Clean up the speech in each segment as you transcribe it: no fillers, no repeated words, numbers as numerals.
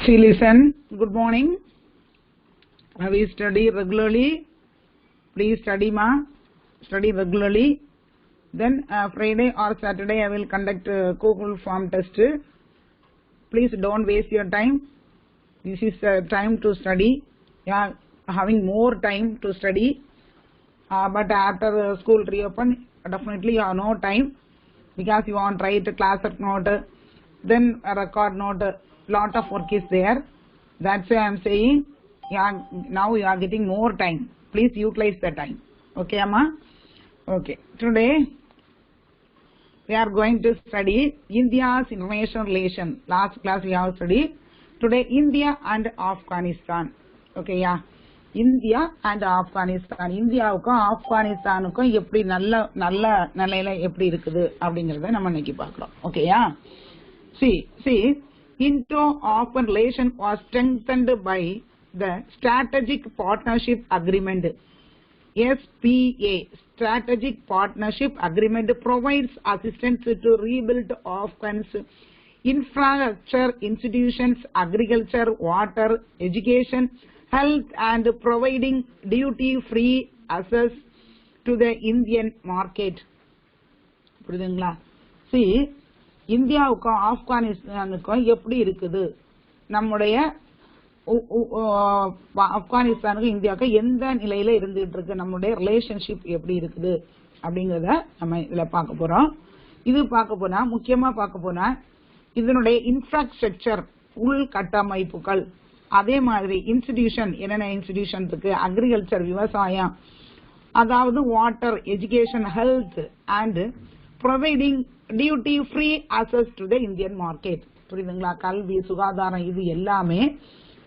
See, listen. Good morning. We study regularly. Please study, ma. Study regularly. Then Friday or Saturday I will conduct Google form test. Please don't waste your time. This is time to study. You are having more time to study. But after school reopen, definitely you have no time because you want to write a class note, then a record note. Lot of work is there. That's why I am saying now you are getting more time. Please utilize the time. Okay, Amma? Okay. Today we are going to study India's international relation. Last class we have studied. Today India and Afghanistan. Okay, yeah. India and Afghanistan. இந்தியாவுக்கும் ஆப்கானிஸ்தானுக்கும் எப்படி நல்ல நிலையில எப்படி இருக்குது அப்படிங்கறத நம்ம இன்னைக்கு பார்க்கிறோம். ஓகேயா? See, Indo-Afghan relation was strengthened by the Strategic Partnership Agreement. SPA, Strategic Partnership Agreement, provides assistance to rebuild Afghan's infrastructure, institutions, agriculture, water, education, health, and providing duty-free access to the Indian market. புரியுதுங்களா? See, இந்தியாவுக்கும் ஆப்கானிஸ்தானுக்கும் எப்படி இருக்குது, நம்முடைய ஆப்கானிஸ்தானுக்கும் இந்தியாவுக்கும் எந்த நிலையில இருந்துட்டு இருக்கு, நம்முடைய ரிலேஷன்ஷிப் எப்படி இருக்குது அப்படிங்கறத நம்ம இதுல பார்க்க போறோம். இது பார்க்க போனா முக்கியமா பார்க்க போனா இதனுடைய இன்ஃப்ராஸ்ட்ரக்சர், உள்கட்டமைப்புகள், அதே மாதிரி இன்ஸ்டிடியூஷன், என்னென்ன இன்ஸ்டிடியூஷன் இருக்கு, அக்ரிகல்ச்சர் விவசாயம், அதாவது water, education, health, and providing duty free access to the Indian market. புரியுதுங்களா? கல்வி, சுகாதாரம், இது எல்லாமே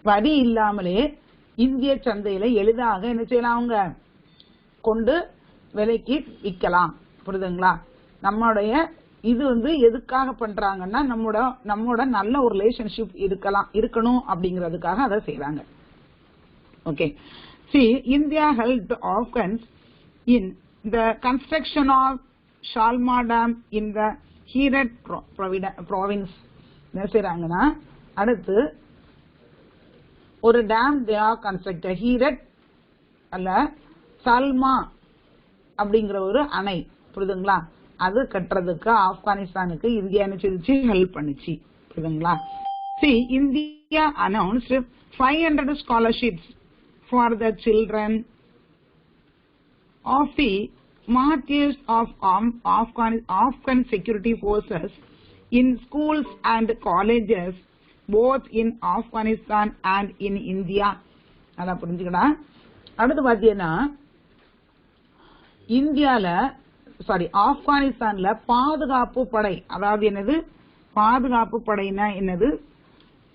வரி இல்லாமலே இந்திய சந்தையில எளிதாக என்ன செய்யலாம், அவங்க கொண்டு விலைக்கு விற்கலாம். புரியுதுங்களா? நம்முடைய இது எதுக்காக பண்றாங்கன்னா நம்மோட நல்ல ஒரு ரிலேஷன்ஷிப் இருக்கணும் அப்படிங்கறதுக்காக அதை செய்யறாங்க. Okay. See, India helped Afghans in the construction of Shalma Dam in the Herat province. என்ன செய்யறாங்கன்னா, அடுத்து ஒரு டேம் they are constructed. ஹீரட் அல்ல, சல்மா அப்படிங்கிற ஒரு அணை, புரியுதுங்களா? அது கட்டுறதுக்கு ஆப்கானிஸ்தானுக்கு இந்தியா என்ன செய்து ஹெல்ப் பண்ணுச்சு. புரியுதுங்களா? See, India announced 500 scholarships for the children of the martyrs of Afghan security forces in schools and colleges both in Afghanistan and in India. அத புரிஞ்சுக்கடா. அடுத்து பாத்தீங்கன்னா, ஆப்கானிஸ்தான்ல பாதுகாப்பு படை, அதாவது என்னது பாதுகாப்பு படைனா என்னது,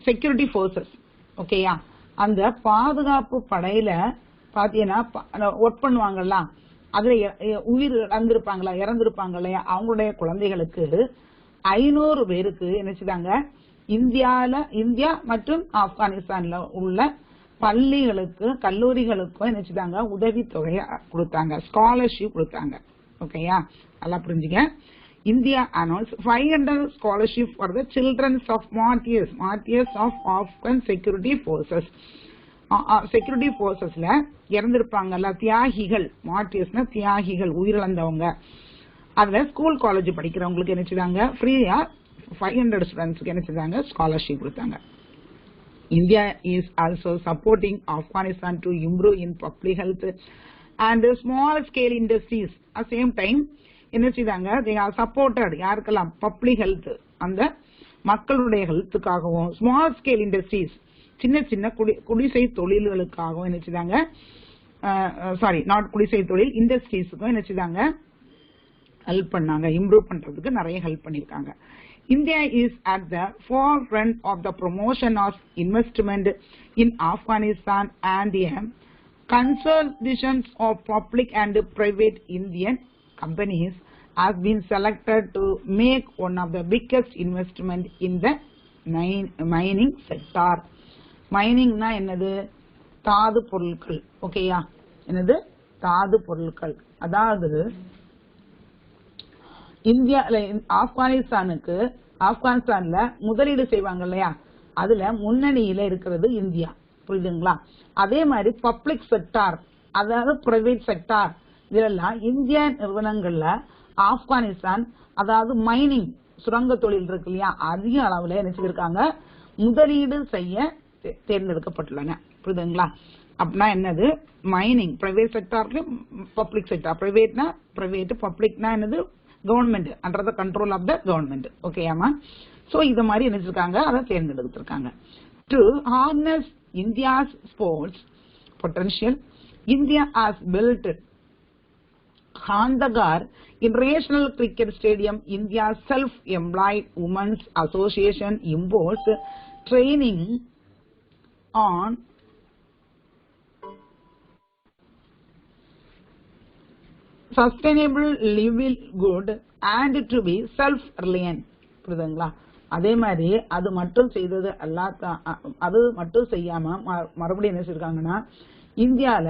செக்யூரிட்டி போர்சஸ். ஓகேயா? அந்த பாதுகாப்பு படையில பாத்தீங்கன்னா ஒர்க் பண்ணுவாங்கல்ல, அதுல உயிர் இறந்திருப்பாங்க இல்லையா, அவங்களுடைய குழந்தைகளுக்கு 500 பேருக்கு என்ன செய்தாங்க, இந்தியா மற்றும் ஆப்கானிஸ்தான்ல உள்ள பள்ளிகளுக்கு, கல்லூரிகளுக்கும் என்ன செய்தாங்க, உதவித்தொகையை கொடுத்தாங்க, ஸ்காலர்ஷிப் கொடுத்தாங்க. ஓகேயா? நல்லா புரிஞ்சுங்க. India announced 500 scholarships for the children of martyrs of Afghan security forces. Security போர்சஸ்ல இறந்திருப்பாங்கல்ல, தியாகிகள், மார்டியர்ஸ்னா தியாகிகள், உயிரிழந்தவங்க, அதுல ஸ்கூல் காலேஜ் படிக்கிறவங்களுக்கு என்ன செய்தாங்க, ஃப்ரீயா 500 ஸ்டூடெண்ட்ஸ்க்கு என்ன செய்தாங்க, ஸ்காலர்ஷிப் கொடுத்தாங்க. India is also supporting Afghanistan to improve in public health and small scale industries. At the same time என்ன செய்தாங்க, they are supported யாருக்கெல்லாம், பப்ளிக் ஹெல்த், அந்த மக்களுடைய ஹெல்த்துக்காகவும், ஸ்மால் ஸ்கேல் இண்டஸ்ட்ரீஸ், சின்ன சின்ன குடிசை தொழில்களுக்காகவும் என்ன செய்தாங்க, நாட் குடிசை தொழில், இண்டஸ்ட்ரீஸுக்கும் என்ன செய்தாங்க, ஹெல்ப் பண்ணாங்க. இம்ப்ரூவ் பண்றதுக்கு நிறைய ஹெல்ப் பண்ணிருக்காங்க. India is at the forefront of the promotion of investment in Afghanistan and the consolidation of public and private Indian companies has been selected to make one of the biggest investment in the mining sector. Mining na என்னது, தாது பொருட்கள். ஓகேயா? என்னது தாது பொருட்கள். அதாவது ஆப்கானிஸ்தான்ல முதலீடு செய்வாங்க இல்லையா, அதுல முன்னணியில இருக்கிறது இந்தியா. புரியுதுங்களா? அதே மாதிரி பப்ளிக் செக்டார், அதாவது பிரைவேட் செக்டார், இதெல்லாம் இந்திய நிறுவனங்கள்ல ஆப்கானிஸ்தான், அதாவது மைனிங், சுரங்க தொழில் இருக்கு இல்லையா, அதிக அளவுல என்ன செஞ்சிருக்காங்க, முதலீடு செய்ய தேர்ந்தெடுக்கப்பட்டுள்ளன. புரியுதுங்களா? அப்படின்னா என்னது, மைனிங் பிரைவேட் செக்டார்க்கு பப்ளிக் செக்டார், பிரைவேட்னா பிரைவேட், பப்ளிக்னா என்னது government, under the control of the government. ஓகேயாமா? சோ இத மாதிரி நினைச்சிருக்காங்க, அதை தேர்ந்தெடுத்திருக்காங்க. To harness India's sports potential, India has built Khandagар International Cricket Stadium. India's Self-Employed Women's Association imposed training on sustainable livelihood and to be self-reliant. புரியுதுங்களா? அதே மாதிரி அது மட்டும் செய்தது அது மட்டும் செய்யாம மறுபடியும் என்ன செய்யிருக்காங்கன்னா, இந்தியால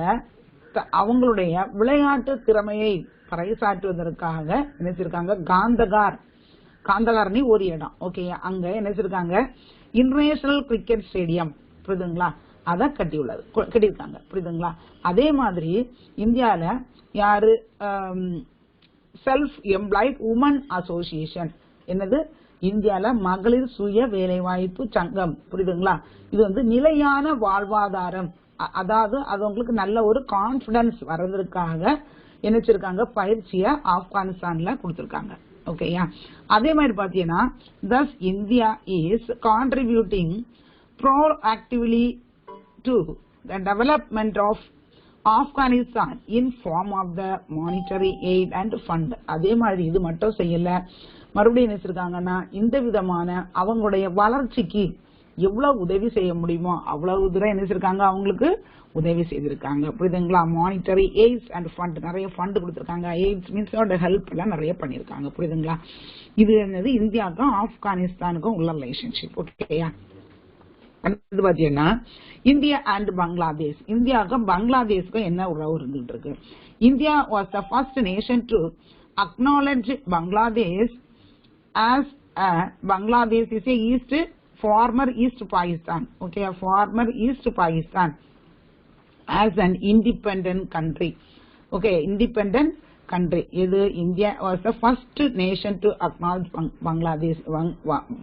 அவங்களுடைய விளையாட்டு திறமையை பறைசாற்றுவதற்காக நினைச்சிருக்காங்க காந்தகார்னி ஒரு இடம். ஓகே, அங்க நினைச்சிருக்காங்க இன்டர்நேஷனல் கிரிக்கெட் ஸ்டேடியம். புரியுதுங்களா? அதை கட்டியிருக்காங்க. புரியுதுங்களா? அதே மாதிரி இந்தியால யாரு செல்ஃப் எம்ப்ளாய்ட் உமன் அசோசியேஷன், என்னது இந்தியால மகளிர் சுய வேலைவாய்ப்பு சங்கம். புரியுதுங்களா? இது வந்து நிலையான வாழ்வாதாரம், அதாவது அது உங்களுக்கு நல்ல ஒரு கான்பிடன்ஸ் வர்றதுக்காக நினைச்சிருக்காங்க பயிற்சியை ஆப்கானிஸ்தான்ல கொடுத்திருக்காங்க. ஓகேயா? அதே மாதிரி பாத்தீங்கன்னா, thus India is contributing proactively to the development of Afghanistan in form of the monetary aid and fund. அதே மாதிரி இது மட்டும் செய்யல, மறுபடியும் நினைச்சிருக்காங்கன்னா இந்த விதமான அவங்களுடைய வளர்ச்சிக்கு எவ்வளவு உதவி செய்ய முடியுமோ அவ்வளவு தூரம் நினைச்சிருக்காங்க, அவங்களுக்கு உதவி செய்திருக்காங்க. புரியுதுங்களா? மானிட்டரி எய்ட்ஸ் அண்ட் ஃபண்ட், நிறைய ஃபண்ட் கொடுத்திருக்காங்க. எய்ட்ஸ் மீன்ஸ் ஹெல்ப் எல்லாம் நிறைய பண்ணிருக்காங்க. புரியுதுங்களா? இது என்னது இந்தியாவுக்கும் ஆப்கானிஸ்தானுக்கும் உள்ள ரிலேஷன்ஷிப். ஓகேயா? அடுத்து பாத்தீங்கன்னா இந்தியா அண்ட் பங்களாதேஷ், இந்தியாவுக்கும் பங்களாதேஷ்க்கும் என்ன உறவு இருந்துட்டு இருக்கு. India was the first nation to acknowledge Bangladesh as Bangladesh is east former East Pakistan. Okay, former East Pakistan as an independent country. Okay, independent country. India was the first nation to acknowledge Bangladesh.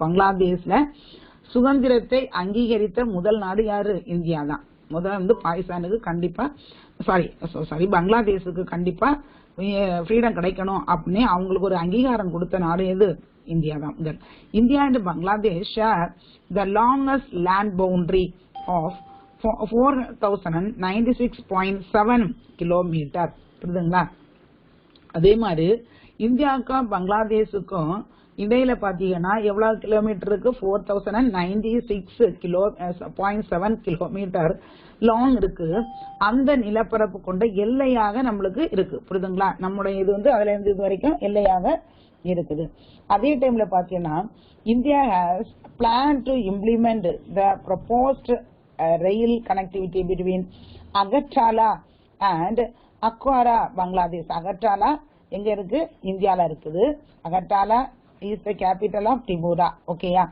பங்களாதேஷ்ல சுதந்திரத்தை அங்கீகரித்த முதல் நாடு யாரு? India தான். முதல்ல வந்து பாகிஸ்தானுக்கு கண்டிப்பா sorry பங்களாதேஷுக்கு கண்டிப்பா ஃப்ரீடம் கிடைக்கணும் அப்படின்னு அவங்களுக்கு ஒரு அங்கீகாரம் கொடுத்த நாடு எது? இந்தியா தான் முதல். India and Bangladesh share the longest land boundary of 4096.7 kilometre. புரியுதுங்களா? அதே மாதிரி இந்தியாவுக்கும் பங்களாதேஷுக்கும் இடையில பாத்தீங்கன்னா எவ்வளவு கிலோமீட்டர் இருக்கு? 4096.7 கிலோமீட்டர் லாங் இருக்கு. அந்த நிலப்பரப்பு கொண்ட எல்லையாக நம்மளுக்கு இருக்கு. புரியுதுங்களா? நம்முடைய இது வந்து அதுல இருந்து இது வரைக்கும் எல்லையாக இருக்குது. அதே டைம்ல பாத்தீங்கன்னா India has plan to implement the proposed rail connectivity between Agartala and Akhaura Bangladesh. Agartala எங்க இருக்கு? இந்தியால இருக்குது. Agartala is the capital of Tripura. ஓகேயா?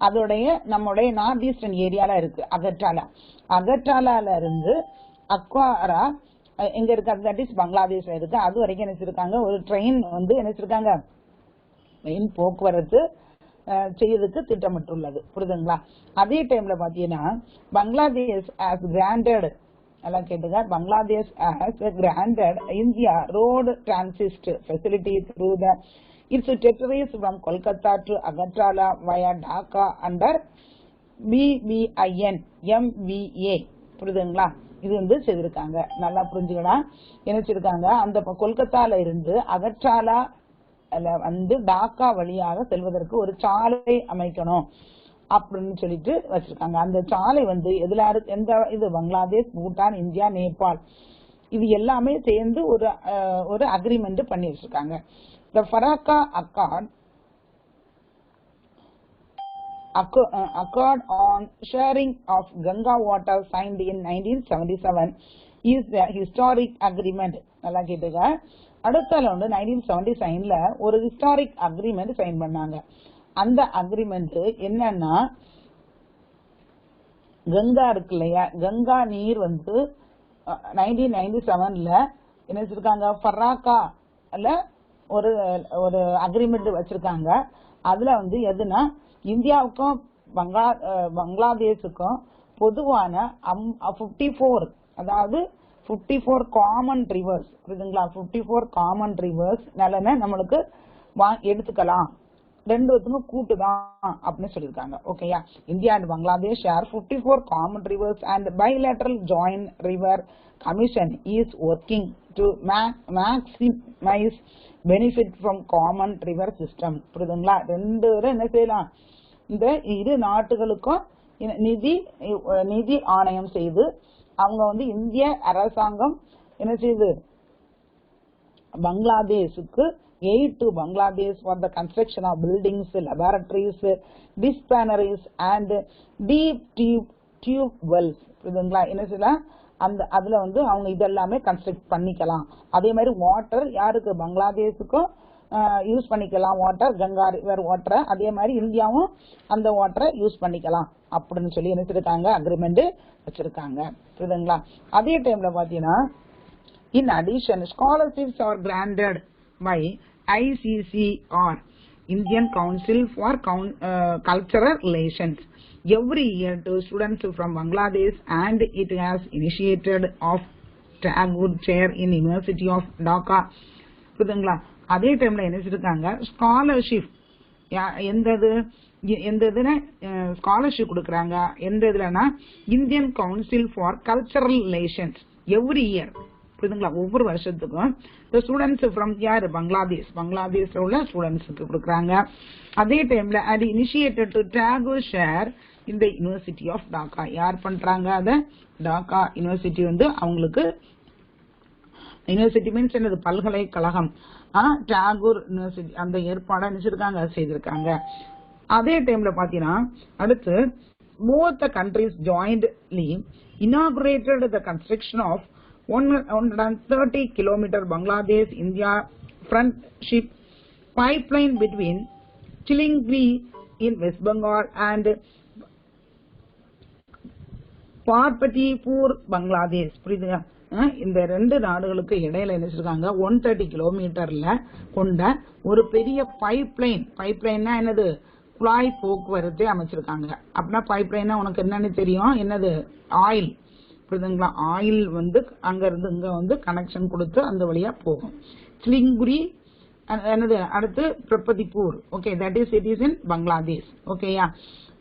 அதோடைய நம்முடைய நார்த் ஈஸ்டர்ன் ஏரியால இருக்கு அகர்டாலா. அகர்டாலால இருந்து அக்வாரா எங்க இருக்கு? தட் இஸ் பங்களாதேஷ்ல இருக்கு. அது வரைக்கும் நினைச்சிருக்காங்க ஒரு ட்ரெயின் வந்து நினைச்சிருக்காங்க போக்குவரத்து செய்யறதுக்கு திட்டமிட்டுள்ளது. புரியுதுங்களா? அதே டைம்ல பாத்தீங்கன்னா பங்களாதேஷ் ஹஸ் கிராண்டட், எல்லாம் கேட்டுங்க, Bangladesh has granted India road transit facility through the its territories from Kolkata to Agartala via Dhaka under BBIN MVA. புரியுதுங்களா? இது வந்து செய்திருக்காங்க. நல்லா புரிஞ்சுக்கலாம். நினைச்சிருக்காங்க அந்த கொல்கத்தால இருந்து அகர்டாலா வந்து டாக்கா வழியாக செல்வதற்கு ஒரு சாலை அமைக்கணும் அப்படின்னு சொல்லிட்டு வச்சிருக்காங்க. அந்த சாலை வந்து எந்த இது பங்களாதேஷ், பூட்டான், இந்தியா, நேபாள் இது எல்லாமே சேர்ந்து ஒரு அக்ரிமெண்ட் பண்ணி வச்சிருக்காங்க. The Farakka Accord on sharing of Ganga water signed in 1977 is the historic agreement. நல்லா கேட்டுங்க. அடுத்த 1977ல ஒரு ஹிஸ்டாரிக் அக்ரிமெண்ட் சைன் பண்ணாங்க. அந்த அக்ரிமெண்ட் என்னன்னா கங்கா இருக்கு இல்லையா, கங்கா நீர் வந்து 1997ல என்ன வச்சிருக்காங்க, ஃபராக்கா ஒரு ஒரு அக்ரிமெண்ட் வச்சிருக்காங்க. அதுல வந்து எதுனா இந்தியாவுக்கும் பங்களாதேஷுக்கும் பொதுவான 54, அதாவது 54 காமன் ரிவர்ஸ், புரியுதுங்களா, 54 காமன் ரிவர்ஸ் நிலனை நம்மளுக்கு எடுத்துக்கலாம், ரெண்டுத்துக்கும் கூட்டுதான் அப்படின்னு சொல்லியிருக்காங்க. ஓகேயா, India and Bangladesh share 54 common reverse and bilateral joint river commission is working to maximise benefit from common river system. புரியுதுங்களா, ரெண்டு என்ன செய்யலாம், இந்த இரு நாட்டுகளுக்கும் நிதி ஆணையம் செய்து அவங்க வந்து இந்திய அரசாங்கம் என்ன செய்யுது, பங்களாதேஷுக்கு aid to Bangladesh for the construction of buildings, laboratories, dispensary and deep tube wells. புரியுதுங்களா, என்ன செய்யலாம், அந்த அதுல வந்து அவங்க இதெல்லாமே கன்ஸ்ட்ரக்ட் பண்ணிக்கலாம். அதே மாதிரி வாட்டர் யாருக்கு, பங்களாதேஷுக்கும் யூஸ் பண்ணிக்கலாம் வாட்டர், கங்கா ரிவர் வாட்டரை, அதே மாதிரி இந்தியாவும் அந்த வாட்டரை யூஸ் பண்ணிக்கலாம் அப்படின்னு சொல்லி என்ன செய்யிருக்காங்க, அக்ரிமெண்ட் வச்சிருக்காங்க. புரியுதுங்களா, அதே டைம்ல பாத்தீங்கன்னா in addition scholarships are granted by ICCR, Indian Council for Cultural Relations, every year to students from Bangladesh, and it has initiated of Tagore Chair in University of Dhaka. புரியுதுங்களா, அதே டைம்ல என்ன செஞ்சிருக்காங்க, ஸ்காலர்ஷிப் எந்த இதுல ஸ்காலர்ஷிப் கொடுக்கறாங்க, எந்த இதுலனா Indian council for cultural relations every year. புரியுதுங்களா, ஒவ்வொரு வருஷத்துக்கும் ஸ்டூடெண்ட்ஸ் ஃப்ரம் யார், பங்களாதேஷ்ல உள்ள ஸ்டூடெண்ட்ஸுக்கு கொடுக்கறாங்க. அதே டைம்ல அது இனிஷியேட்டட் டு டாகோர் ஷேர் இந்த யூனிவர்சிட்டி ஆஃப் டாக்கா. யார் பண்றாங்க, அத டாக்கா யூனிவர்சிட்டி வந்து அவங்களுக்கு, யூனிவர்சிட்டி மீன்ஸ் என்னது, பல்கலைக்கழகம், டாகூர் யூனிவர்சிட்டி அந்த ஏற்பாடை நினைச்சிருக்காங்க, செய்திருக்காங்க. அதே டைம்ல பாத்தீங்கன்னா அடுத்து both the countries jointly inaugurated the construction of 130 kilometer Bangladesh India friendship pipeline between Chilingiri in West Bengal and Parbatipur Bangladesh. புரியுதுங்க, இந்த ரெண்டு நாடுகளுக்கு இடையில என்ன சொல்றாங்க, 130 கிலோமீட்டர்ல கொண்ட ஒரு பெரிய பைப்லைன்னா என்னது, குழாய் போக்குவரத்தை அமைச்சிருக்காங்க. அப்படின்னா பைப்லைன்னா உனக்கு என்னன்னு தெரியும், என்னது, ஆயில். புரியுதுங்களா, ஆயில் வந்து அங்க இருந்து இங்க வந்து கனெக்ஷன் கொடுத்து அந்த வழியா போகும். சிலிங்குரி என்னது, அடுத்து பிரபதிப்பூர். Okay, that is it is in Bangladesh. ஓகேயா,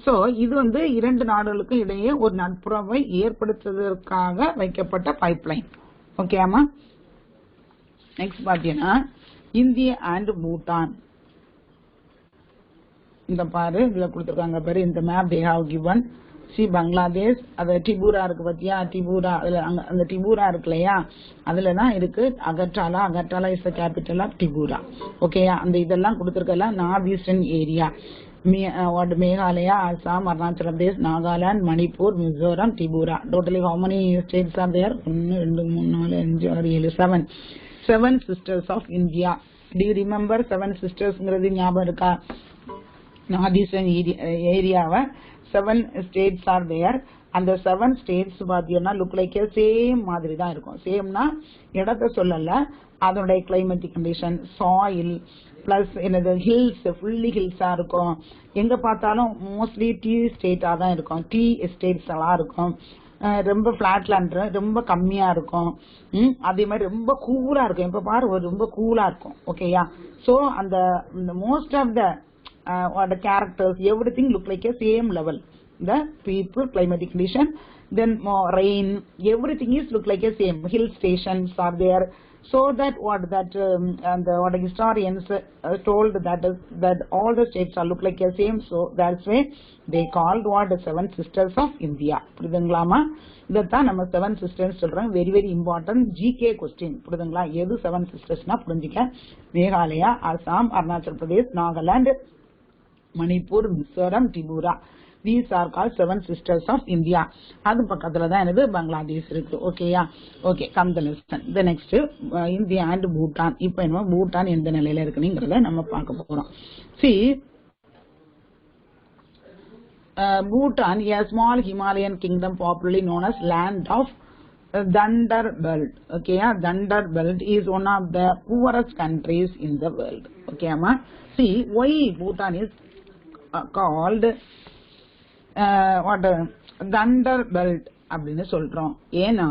சோ இது வந்து இரண்டு நாடுகளுக்கும் இடையே ஒரு நட்புறவை ஏற்படுத்துவதற்காக வைக்கப்பட்ட பைப்லைன். ஓகேமா, நெக்ஸ்ட் பாத்தீங்கன்னா இந்தியா அண்ட் பூட்டான். இந்த பாரு இதுல கொடுத்திருக்காங்க பாரு, இந்த map they have given. see Bangladesh, அது டிபூரா இருக்கு பாத்தியா, டிபூரா, அதுல அந்த டிபூரா இருக்கு இல்லையா, அதுலதான் இருக்கு Agartala is the capital of Tripura. ஓகேயா, அந்த இதெல்லாம் கொடுத்திருக்கல north eastern area, Meghalaya, Assam, Arunachal Pradesh, Nagaland, Manipur, Mizoram, Tripura. Totally how many states are there? 1 2 3 4 5 6 7 7 sisters of India. Do you remember 7 sisters-ங்கிறது ஞாபகம் இருக்கா? நார்த் ஈஸ்டர்ன் ஏரியாவை 7 states are there. அந்த 7 states பாத்தீங்கன்னா லுக் லைக் சேம் மாதிரி தான் இருக்கும். சேம்னா இடத்தை சொல்லல, அதனுடைய கிளைமேட்டிக் கண்டிஷன், சாயில் பிளஸ் என்னது, ஹில்ஸ், ஃபுல்லி ஹில்ஸா இருக்கும். எங்க பார்த்தாலும் மோஸ்ட்லி டீ ஸ்டேட்டா தான் இருக்கும், டீ எஸ்டேட்ஸ் எல்லாம் இருக்கும். ரொம்ப பிளாட் லேண்ட் ரொம்ப கம்மியா இருக்கும். அதே மாதிரி ரொம்ப கூலா இருக்கும். இப்ப பாரு ரொம்ப கூலா இருக்கும். ஓகேயா, சோ அந்த most of the characters, everything look like a same level. The people, climatic condition, then rain, everything is look like a same. Hill stations are there, so that what the historians told that all the states are look like a same. So that's why they called what the 7 sisters of India. புரியுதுங்களாமா, இதத்தான் நம்ம 7 sisters சொல்றோம். Very very important GK question. புரியுதுங்களா, எது 7 சிஸ்டர்ஸ்னா புரிஞ்சுக்க. Meghalaya, Assam, Arunachal Pradesh, Nagaland, Manipur, Mizoram, Tripura. These are called 7 sisters of India. அது பக்கத்துல தான் என்னது, பங்களாதேஷ் இருக்கு. ஓகேயா, okay, come the lesson. The next India and Bhutan. இப்போ என்ன, பூட்டான் எந்த நிலையில இருக்குங்கிறத நம்ம பார்க்க போறோம். See, Bhutan, a small Himalayan kingdom popularly known as land of Thunder Belt. Okay, Thunder Belt is one of the poorest countries in the world. Okay, amma. See, why Bhutan is called what Thunder Belt அப்படின்னு சொல்றோம். ஏன்னா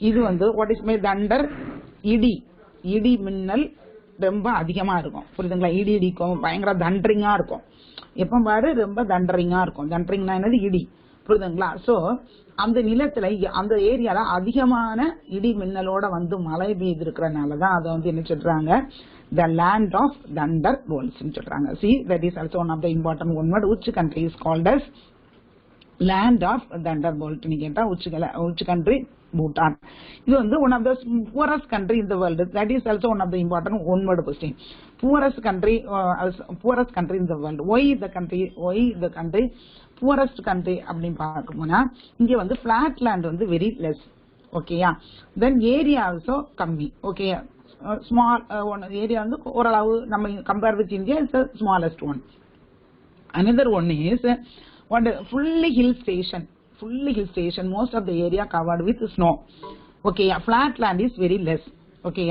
இது வந்து what is my thunder, இடி மின்னல் ரொம்ப அதிகமா இருக்கும். புரியுதுங்களா? இடி இடிக்கும், பயங்கர தண்டரிங்கா இருக்கும். எப்ப பாரு ரொம்ப தண்டரிங்கா இருக்கும். தண்டரிங்னா என்னது? இடி. புரியுதுங்களா? சோ அந்த நிலத்துல அந்த ஏரியால அதிகமான இடி மின்னலோட வந்து மழை பெய்து இருக்கிறனாலதான் அதை வந்து என்ன சொல்றாங்க? The land of thunder bolts ன்னு சொல்றாங்க. See, that is also one of the important one word. Which country is called as land of thunderbolt னு கேட்டா which country? Bhutan. இது வந்து one of the poorest country in the world. That is also one of the important one word question. Poorest country in the world. Why the country poorest country அப்படின்னு பார்க்கணும்னா இங்க வந்து flat land வந்து very less. ஓகேயா? Then area also கம்மி. ஓகேயா? Small one area வந்து ஓரளவு நம்ம compare with India is the smallest one. Another one is what fully hill station. Most of the area covered with snow. Okay, flat land is very less. Okay,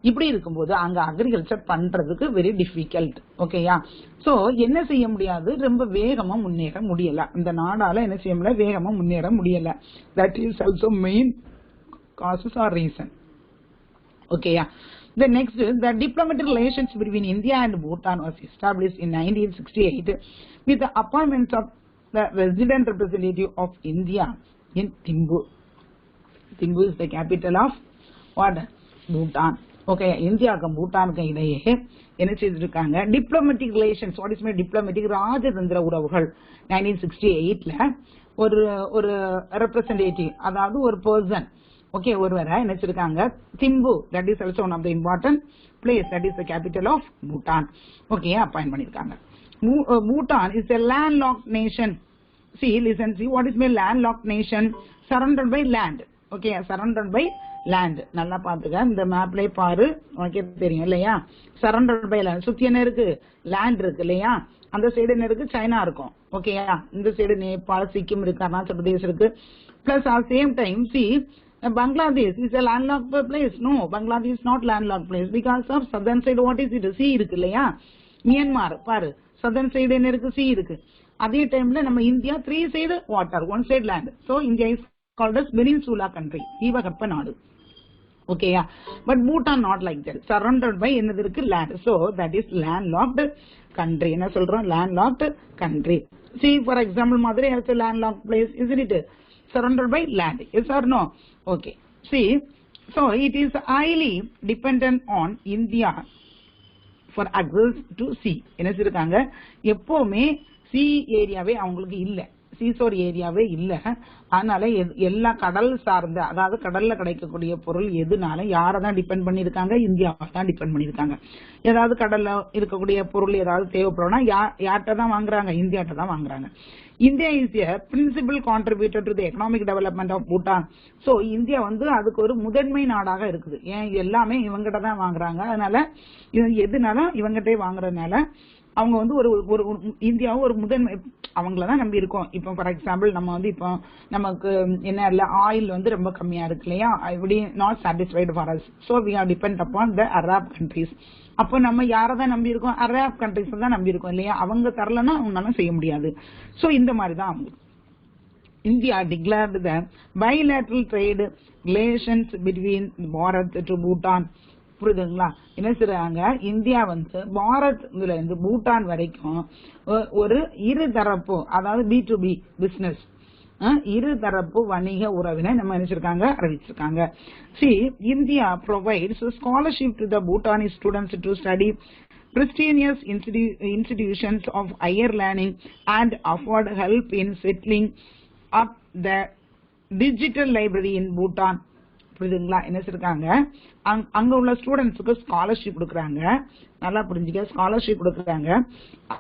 இப்படி இருக்கும்போது அங்க agriculture பண்றதுக்கு very difficult. ஓகேயா? So என்ன செய்ய முடியாது? ரொம்ப வேகமா முன்னேற முடியல. இந்த நாடால என்ன செய்ய முடியல? வேகமா முன்னேற முடியல. That is also main causes or reason. Okay, The next is the diplomatic relations between India and Bhutan was established in 1968 with the appointment of the resident representative of India in Thimpu. Thimpu is the capital of what? Bhutan. Okay, India க்கு பூட்டானுக்கு இடையே என்ன செய்திருக்காங்க? Diplomatic relations. What is my diplomatic? ராஜதந்திர உறவுகள். 1968ல ஒரு representative, அதாவது ஒரு person, okay, ஒருவரை நினைச்சிருக்காங்க Thimphu, that is also one of the important place, that is the capital of Bhutan. Okay, appoint பண்ணிருக்காங்க. Bhutan is a landlocked nation. See, listen, see, what is my landlocked nation? Surrounded by land. Okay, surrounded by land. நல்லா பாத்துக்க, இந்த மேப்ல பாரு, உனக்கே தெரியும் இல்லையா? Surrounded by land. சுத்தி என்ன இருக்கு? லேண்ட் இருக்கு இல்லையா? அந்த சைடு என்ன இருக்கு? சைனா இருக்கும். ஓகேயா? இந்த சைடு நேபாள், சிக்கிம் இருக்கு, அருணாச்சல் பிரதேஷ் இருக்கு. Plus at same time, see, Bangladesh is a landlocked place. No, Bangladesh is not landlocked place because of southern side. What is it? Sea இருக்கு இல்லையா? மியான்மர் பாரு, southern side என்ன இருக்கு? Sea இருக்கு. அதே டைம்ல நம்ம India 3 side water, 1 side land. So India is called as peninsula country. தீபகற்ப நாடு. ஓகேயா? But Bhutan not like that. Surrounded by என்னது இருக்கு? Land. So that is landlocked country. என்ன சொல்றோம்? Landlocked country. See, for example, Madurai has a landlocked place, isn't it? Surrounded by land. Yes or no? Okay. See, so it is highly dependent on India for access to sea. என்ன சொல்றாங்க? எப்பவுமே sea ஏரியாவே அவங்களுக்கு இல்ல, சீசோர் ஏரியாவே இல்ல. அதனால எல்லா கடல் சார்ந்த, அதாவது கடல்ல கிடைக்கக்கூடிய பொருள் எதுனால யாரதான் டிபெண்ட் பண்ணிருக்காங்க? இந்தியாவை தான் டிபெண்ட் பண்ணிருக்காங்க. ஏதாவது கடல்ல இருக்கக்கூடிய பொருள் ஏதாவது தேவைப்படும்னா யார்கிட்ட தான் வாங்குறாங்க? இந்தியாட்ட தான் வாங்குறாங்க. India is a principal contributor to the economic development of Bhutan. So India வந்து அதுக்கு ஒரு முதன்மை நாடாக இருக்குது. ஏன்? எல்லாமே இவங்கிட்ட தான் வாங்குறாங்க. அதனால எதுனால இவங்கிட்டே வாங்குறதுனால அவங்க வந்து ஒரு இந்தியாவும் ஒரு முதன்மை, அவங்களதான் நம்பி இருக்கோம். இப்போ ஃபார் எக்ஸாம்பிள் நம்ம வந்து இப்போ நமக்கு என்ன இல்ல, ஆயில் வந்து ரொம்ப கம்மியா இருக்கு இல்லையா? இப்படி not satisfied for us. So we are depend upon the Arab countries. அப்போ நம்ம யாரதான் நம்பி இருக்கோம்? அரப் கண்ட்ரீஸ் தான் நம்பி இருக்கோம் இல்லையா? அவங்க தரலன்னா அவங்களால செய்ய முடியாது. ஸோ இந்த மாதிரி தான் அவங்க India declared the bilateral trade relations between Bharat to Bhutan. புரியுதுங்களா? என்ன சொல்றாங்க? இந்தியா வந்து பாரத்ல இருந்து பூட்டான் வரைக்கும் ஒரு இருதரப்பு, அதாவது B2B பிசினஸ், இருதரப்பு வணிக உறவினை நம்ம நினைச்சிருக்காங்க, அறிவிச்சிருக்காங்க. See, India provides scholarship to the Bhutanese students to study prestigious institutions of higher learning and afford help in settling up the digital library in Bhutan. புரியுதுங்களா? என்ன சொல்றாங்க? அங்க உள்ள ஸ்டூடெண்ட்ஸுக்கு ஸ்காலர்ஷிப் கொடுக்குறாங்க. நல்லா புரிஞ்சுக்க, ஸ்காலர்ஷிப் கொடுக்குறாங்க.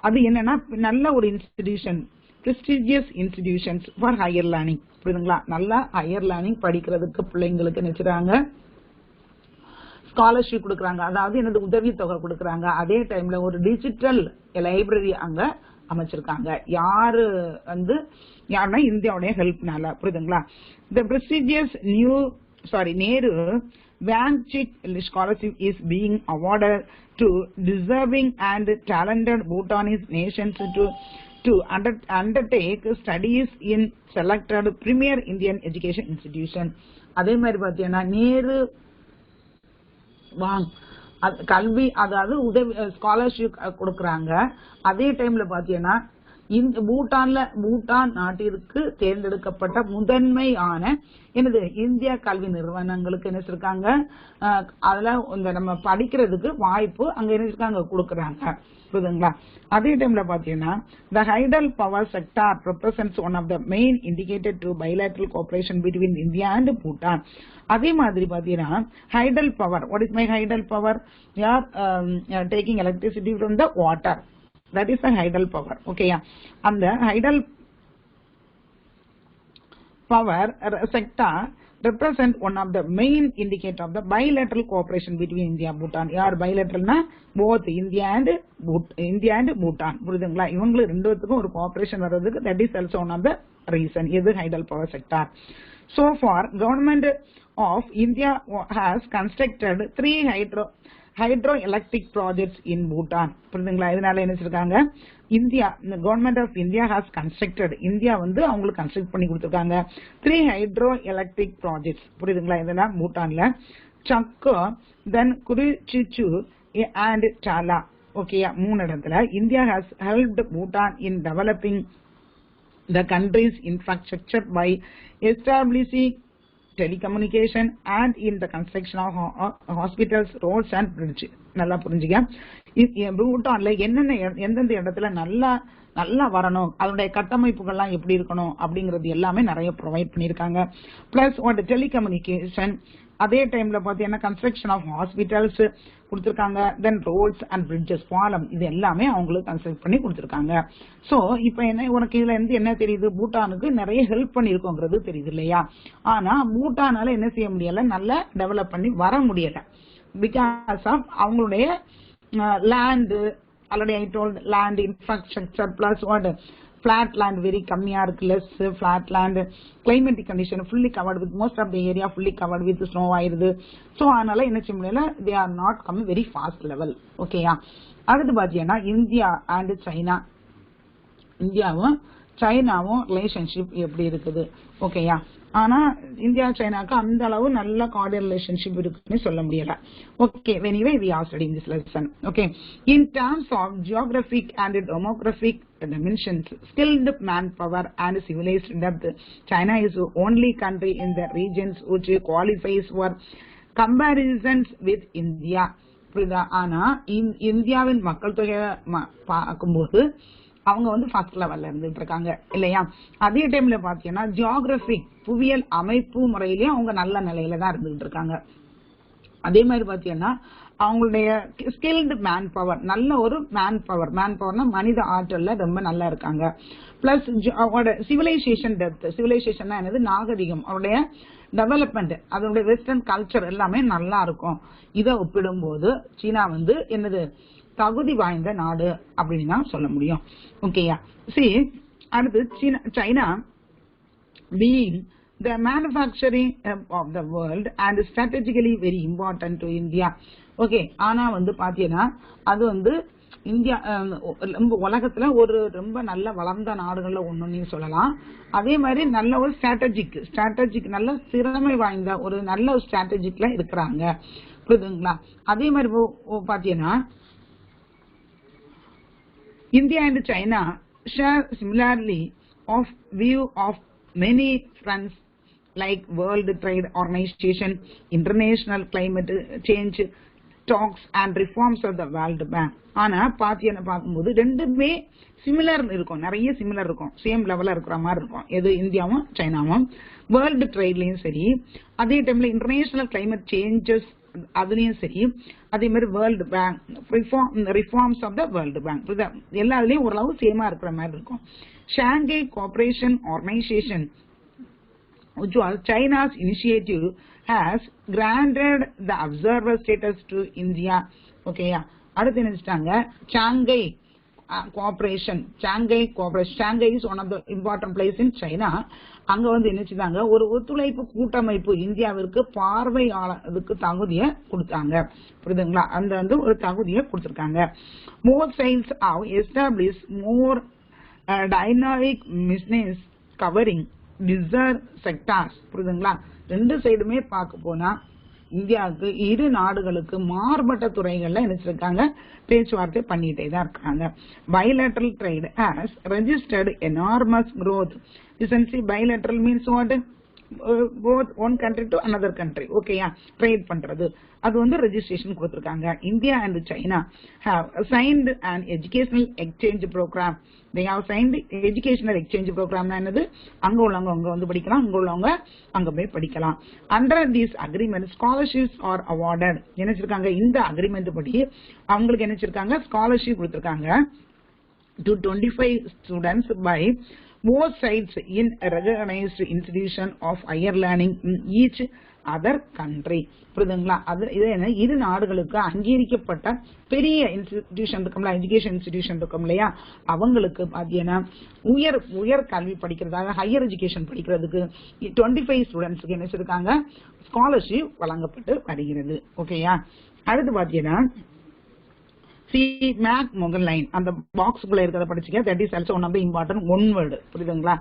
அது என்னன்னா நல்ல ஒரு institution, prestigious institutions for higher learning. புரியுதுங்களா? நல்லா ஹையர் லேர்னிங் படிக்கிறதுக்கு பிள்ளைங்களுக்கு நினைச்சுறாங்க ஸ்காலர்ஷிப் கொடுக்குறாங்க. அதாவது என்னது? உதவி தொகை கொடுக்குறாங்க. அதே டைம்ல ஒரு டிஜிட்டல் லைப்ரரி அங்க அமைச்சிருக்காங்க. யாருன்னா இந்தியாவுடைய ஹெல்ப்னால. புரியுதுங்களா? The prestigious Nehru Wangchuk Scholarship is being awarded to deserving and talented Bhutanese nations to undertake studies in selected premier Indian education institution. அதே மாதிரி பாத்தீங்கன்னா நேரு கல்வி அதாவது உதவி ஸ்காலர்ஷிப் கொடுக்கறாங்க. அதே டைம்ல பாத்தீங்கன்னா இந்த பூட்டான் நாட்டிற்கு தேர்ந்தெடுக்கப்பட்ட முதன்மையான இந்திய கல்வி நிறுவனங்களுக்கு என்ன இருக்காங்க, அதுல நம்ம படிக்கிறதுக்கு வாய்ப்பு அங்க என்ன கொடுக்கறாங்க. புரியுதுங்களா? அதே டைம்ல பாத்தீங்கன்னா the hydel power sector represents one of the main indicator to bilateral cooperation between India and Bhutan. அதே மாதிரி பாத்தீங்கன்னா hydel power, what is my hydel power? We are taking electricity from the water. That is the hydel power. Okay, and the hydel power sector represent one of the main indicator of the bilateral cooperation between India and Bhutan. யார் bilateral na both India and Bhutan. புரியுதுங்களா? இவங்க ரெண்டுத்துக்கும் ஒரு cooperation வர்றதுக்கு that is also one of the reason. இது hydel power sector. So far, government of India has constructed 3 hydroelectric projects in Bhutan. புரியுதுங்களா? இதனால என்ன சொல்றாங்க, the government of India has constructed, India அவங்களுக்கு கன்ஸ்ட்ரக்ட் பண்ணி கொடுத்திருக்காங்க 3 hydroelectric projects. புரியுதுங்களா? இதெல்லாம் பூட்டான்ல சக்கு, then Kurichichu and Chala. Okay, 3 இடத்துல India has helped Bhutan in developing the country's infrastructure by establishing telecommunication and in the construction of hospitals, roads and bridges. நல்லா புரிஞ்சுங்க. பூட்டான்ல எந்தெந்த இடத்துல நல்லா வரணும், அதனுடைய கட்டமைப்புகள்லாம் எப்படி இருக்கணும் அப்படிங்கறது எல்லாமே நிறைய ப்ரொவைட் பண்ணிருக்காங்க. பிளஸ் டெலிகம்யூனிகேஷன், அதே டைம்ல பாத்தீங்கன்னா கன்ஸ்ட்ரக்ஷன் ஆஃப் ஹாஸ்பிட்டல்ஸ் கொடுத்திருக்காங்க, தென் ரோட்ஸ் அண்ட் பிரிட்ஜஸ், பாலம், இது எல்லாமே அவங்களுக்கு கன்ஸ்ட்ரக்ட் பண்ணி கொடுத்திருக்காங்க. சோ இப்ப உனக்கு இதுல என்ன தெரியுது, பூட்டானுக்கு நிறைய ஹெல்ப் பண்ணிருக்கோங்கிறது தெரியுது இல்லையா? ஆனா பூட்டானால என்ன செய்ய முடியல, நல்லா டெவலப் பண்ணி வர முடியல. பிகாஸ் ஆஃப் அவங்களுடைய land, already I told, land infrastructure plus flat land very கம்மியா இருக்கு, less flat land, climatic condition fully covered with, most of the area fully covered with snow ஆயிருது. சோ அதனால என்ன செய்ய முடியல, they are not coming very fast level. ஓகேயா? அடுத்து பாத்தீங்கன்னா இந்தியா அண்ட் சைனா, இந்தியாவும் சைனாவும் ரிலேஷன்ஷிப் எப்படி இருக்குது? ஓகேயா? ஆனா இந்தியா சைனாக்கு அந்த அளவு நல்ல கார்டியல் ரிலேஷன்ஷிப் இருக்குன்னு சொல்ல முடியல. Okay, anyway we are studying this lesson. Okay, in terms of geographic and demographic dimensions, skilled manpower and civilized depth, China is the only country in the regions which qualifies for comparisons with India. புரியுதா? ஆனா இந்தியாவின் மக்கள் தொகை பார்க்கும்போது அவங்க first லெவல்ல இருந்துட்டு இருக்காங்க இல்லையா? அதே டைம்ல பாத்தீங்கன்னா ஜியோகிராபிக், புவியியல் அமைப்பு முறையிலேயே அவங்க நல்ல நிலையில தான் இருந்துகிட்டு இருக்காங்க. அதே மாதிரி பாத்தீங்கன்னா அவங்களுடைய ஸ்கில்டு மேன் பவர், நல்ல ஒரு மேன் பவர்னா மனித ஆற்றல்ல ரொம்ப நல்லா இருக்காங்க. பிளஸ் சிவிலைசேஷன் டெப்த், சிவிலைசேஷன் என்னது, நாகரிகம், அவருடைய டெவலப்மெண்ட், அதனுடைய வெஸ்டர்ன் கல்ச்சர் எல்லாமே நல்லா இருக்கும். இதை ஒப்பிடும்போது சீனா என்னது, தகுதி வாய்ந்த நாடு அப்படின்னு தான் சொல்ல முடியும். ஓகேயா? see, அடுத்து China being the manufacturing of the world and strategically very important to India. Okay, ஆனா பாத்தீங்கன்னா அது இந்தியா உலகத்துல ஒரு ரொம்ப நல்ல வளர்ந்த நாடுகள்ல ஒண்ணுன்னு சொல்லலாம். அதே மாதிரி நல்ல ஒரு ஸ்ட்ராட்டஜிக் நல்ல திறமை வாய்ந்த ஒரு நல்ல ஒரு ஸ்ட்ராட்டஜிக்ல இருக்கிறாங்க. புரியுதுங்களா? அதே மாதிரி பாத்தீங்கன்னா India and China share similarly of view of many fronts like World Trade Organization, international climate change talks and reforms of the World Bank. ஆனா பார்க்கும்போது ரெண்டுமே சிமிலர் இருக்கும், நிறைய சிமிலர் இருக்கும், சேம் லெவல்ல இருக்கிற மாதிரி இருக்கும். எது, இந்தியாவும் சைனாவும். வேர்ல்டு ட்ரேட்லயும் சரி, அதே டைம்ல இன்டர்நேஷனல் கிளைமேட் சேஞ்சஸ் அதுலயும் சரி, அதே மாதிரி world bank reforms of the world bank, எல்லாத்துலயும் ஓரளவு சேமா இருக்கிற மாதிரி இருக்கும். Shanghai cooperation organisation, which was China's initiative, has granted the observer status to India. ஓகேயா? அடுத்து நினைச்சிட்டாங்க Shanghai cooperation, Shanghai cooperation. Shanghai is one of the important place in China. அங்க வந்து என்ன செய்தாங்க, ஒரு ஒத்துழைப்பு கூட்டமைப்பு இந்தியாவிற்கு பார்வையாளருக்கு தகுதியை கொடுத்தாங்க. புரியுதுங்களா? அந்த வந்து ஒரு தகுதியை கொடுத்திருக்காங்க. Both sides have established more dynamic business covering diverse sectors. புரியுதுங்களா? ரெண்டு சைடுமே பார்க்க போனா இந்தியாவுக்கு இரு நாடுகளுக்கு மாறுபட்ட துறைகள்ல நினைச்சிருக்காங்க, பேச்சுவார்த்தை பண்ணிட்டே தான் இருக்காங்க. Bilateral trade has registered enormous growth. Recently bilateral means what? Both one country to another country. ஓகேயா? ட்ரேட் பண்றது, அது வந்து ரெஜிஸ்ட்ரேஷன் கொடுத்திருக்காங்க. India and China have signed an educational exchange program. They have signed educational exchange program. என்னது? அங்க உள்ளவங்க அங்க வந்து படிக்கலாம், அங்க உள்ளவங்க அங்க போய் படிக்கலாம். Under these agreements scholarships are awarded. என்ன வச்சிருக்காங்க, இந்த அக்ரிமெண்ட் படி அவங்களுக்கு என்ன வச்சிருக்காங்க, ஸ்காலர்ஷிப் கொடுத்திருக்காங்க to 25 students by both sides in a recognized institution of higher learning in each other country. புரியுதுங்களா? அது இது என்ன, இரு நாடுகளுக்கு அங்கீகரிக்கப்பட்ட பெரிய இன்ஸ்டிடியூஷன் இருக்கும்ல, எஜுகேஷன் இன்ஸ்டிடியூஷன் இருக்கும் இல்லையா, அவங்களுக்கு பாத்தீங்கன்னா உயர் கல்வி படிக்கிறதாக, ஹையர் எஜுகேஷன் படிக்கிறதுக்கு 25 ஸ்டூடெண்ட்ஸ்க்கு என்ன செய்திருக்காங்க, ஸ்காலர்ஷிப் வழங்கப்பட்டு வருகிறது. ஓகேயா? அடுத்து பாத்தீங்கன்னா மேக் மொகன் லைன், அந்த பாக்ஸ்குள்ள இருக்கிறத படிச்சுக்க. That is also one of the important one word. புரியுதுங்களா?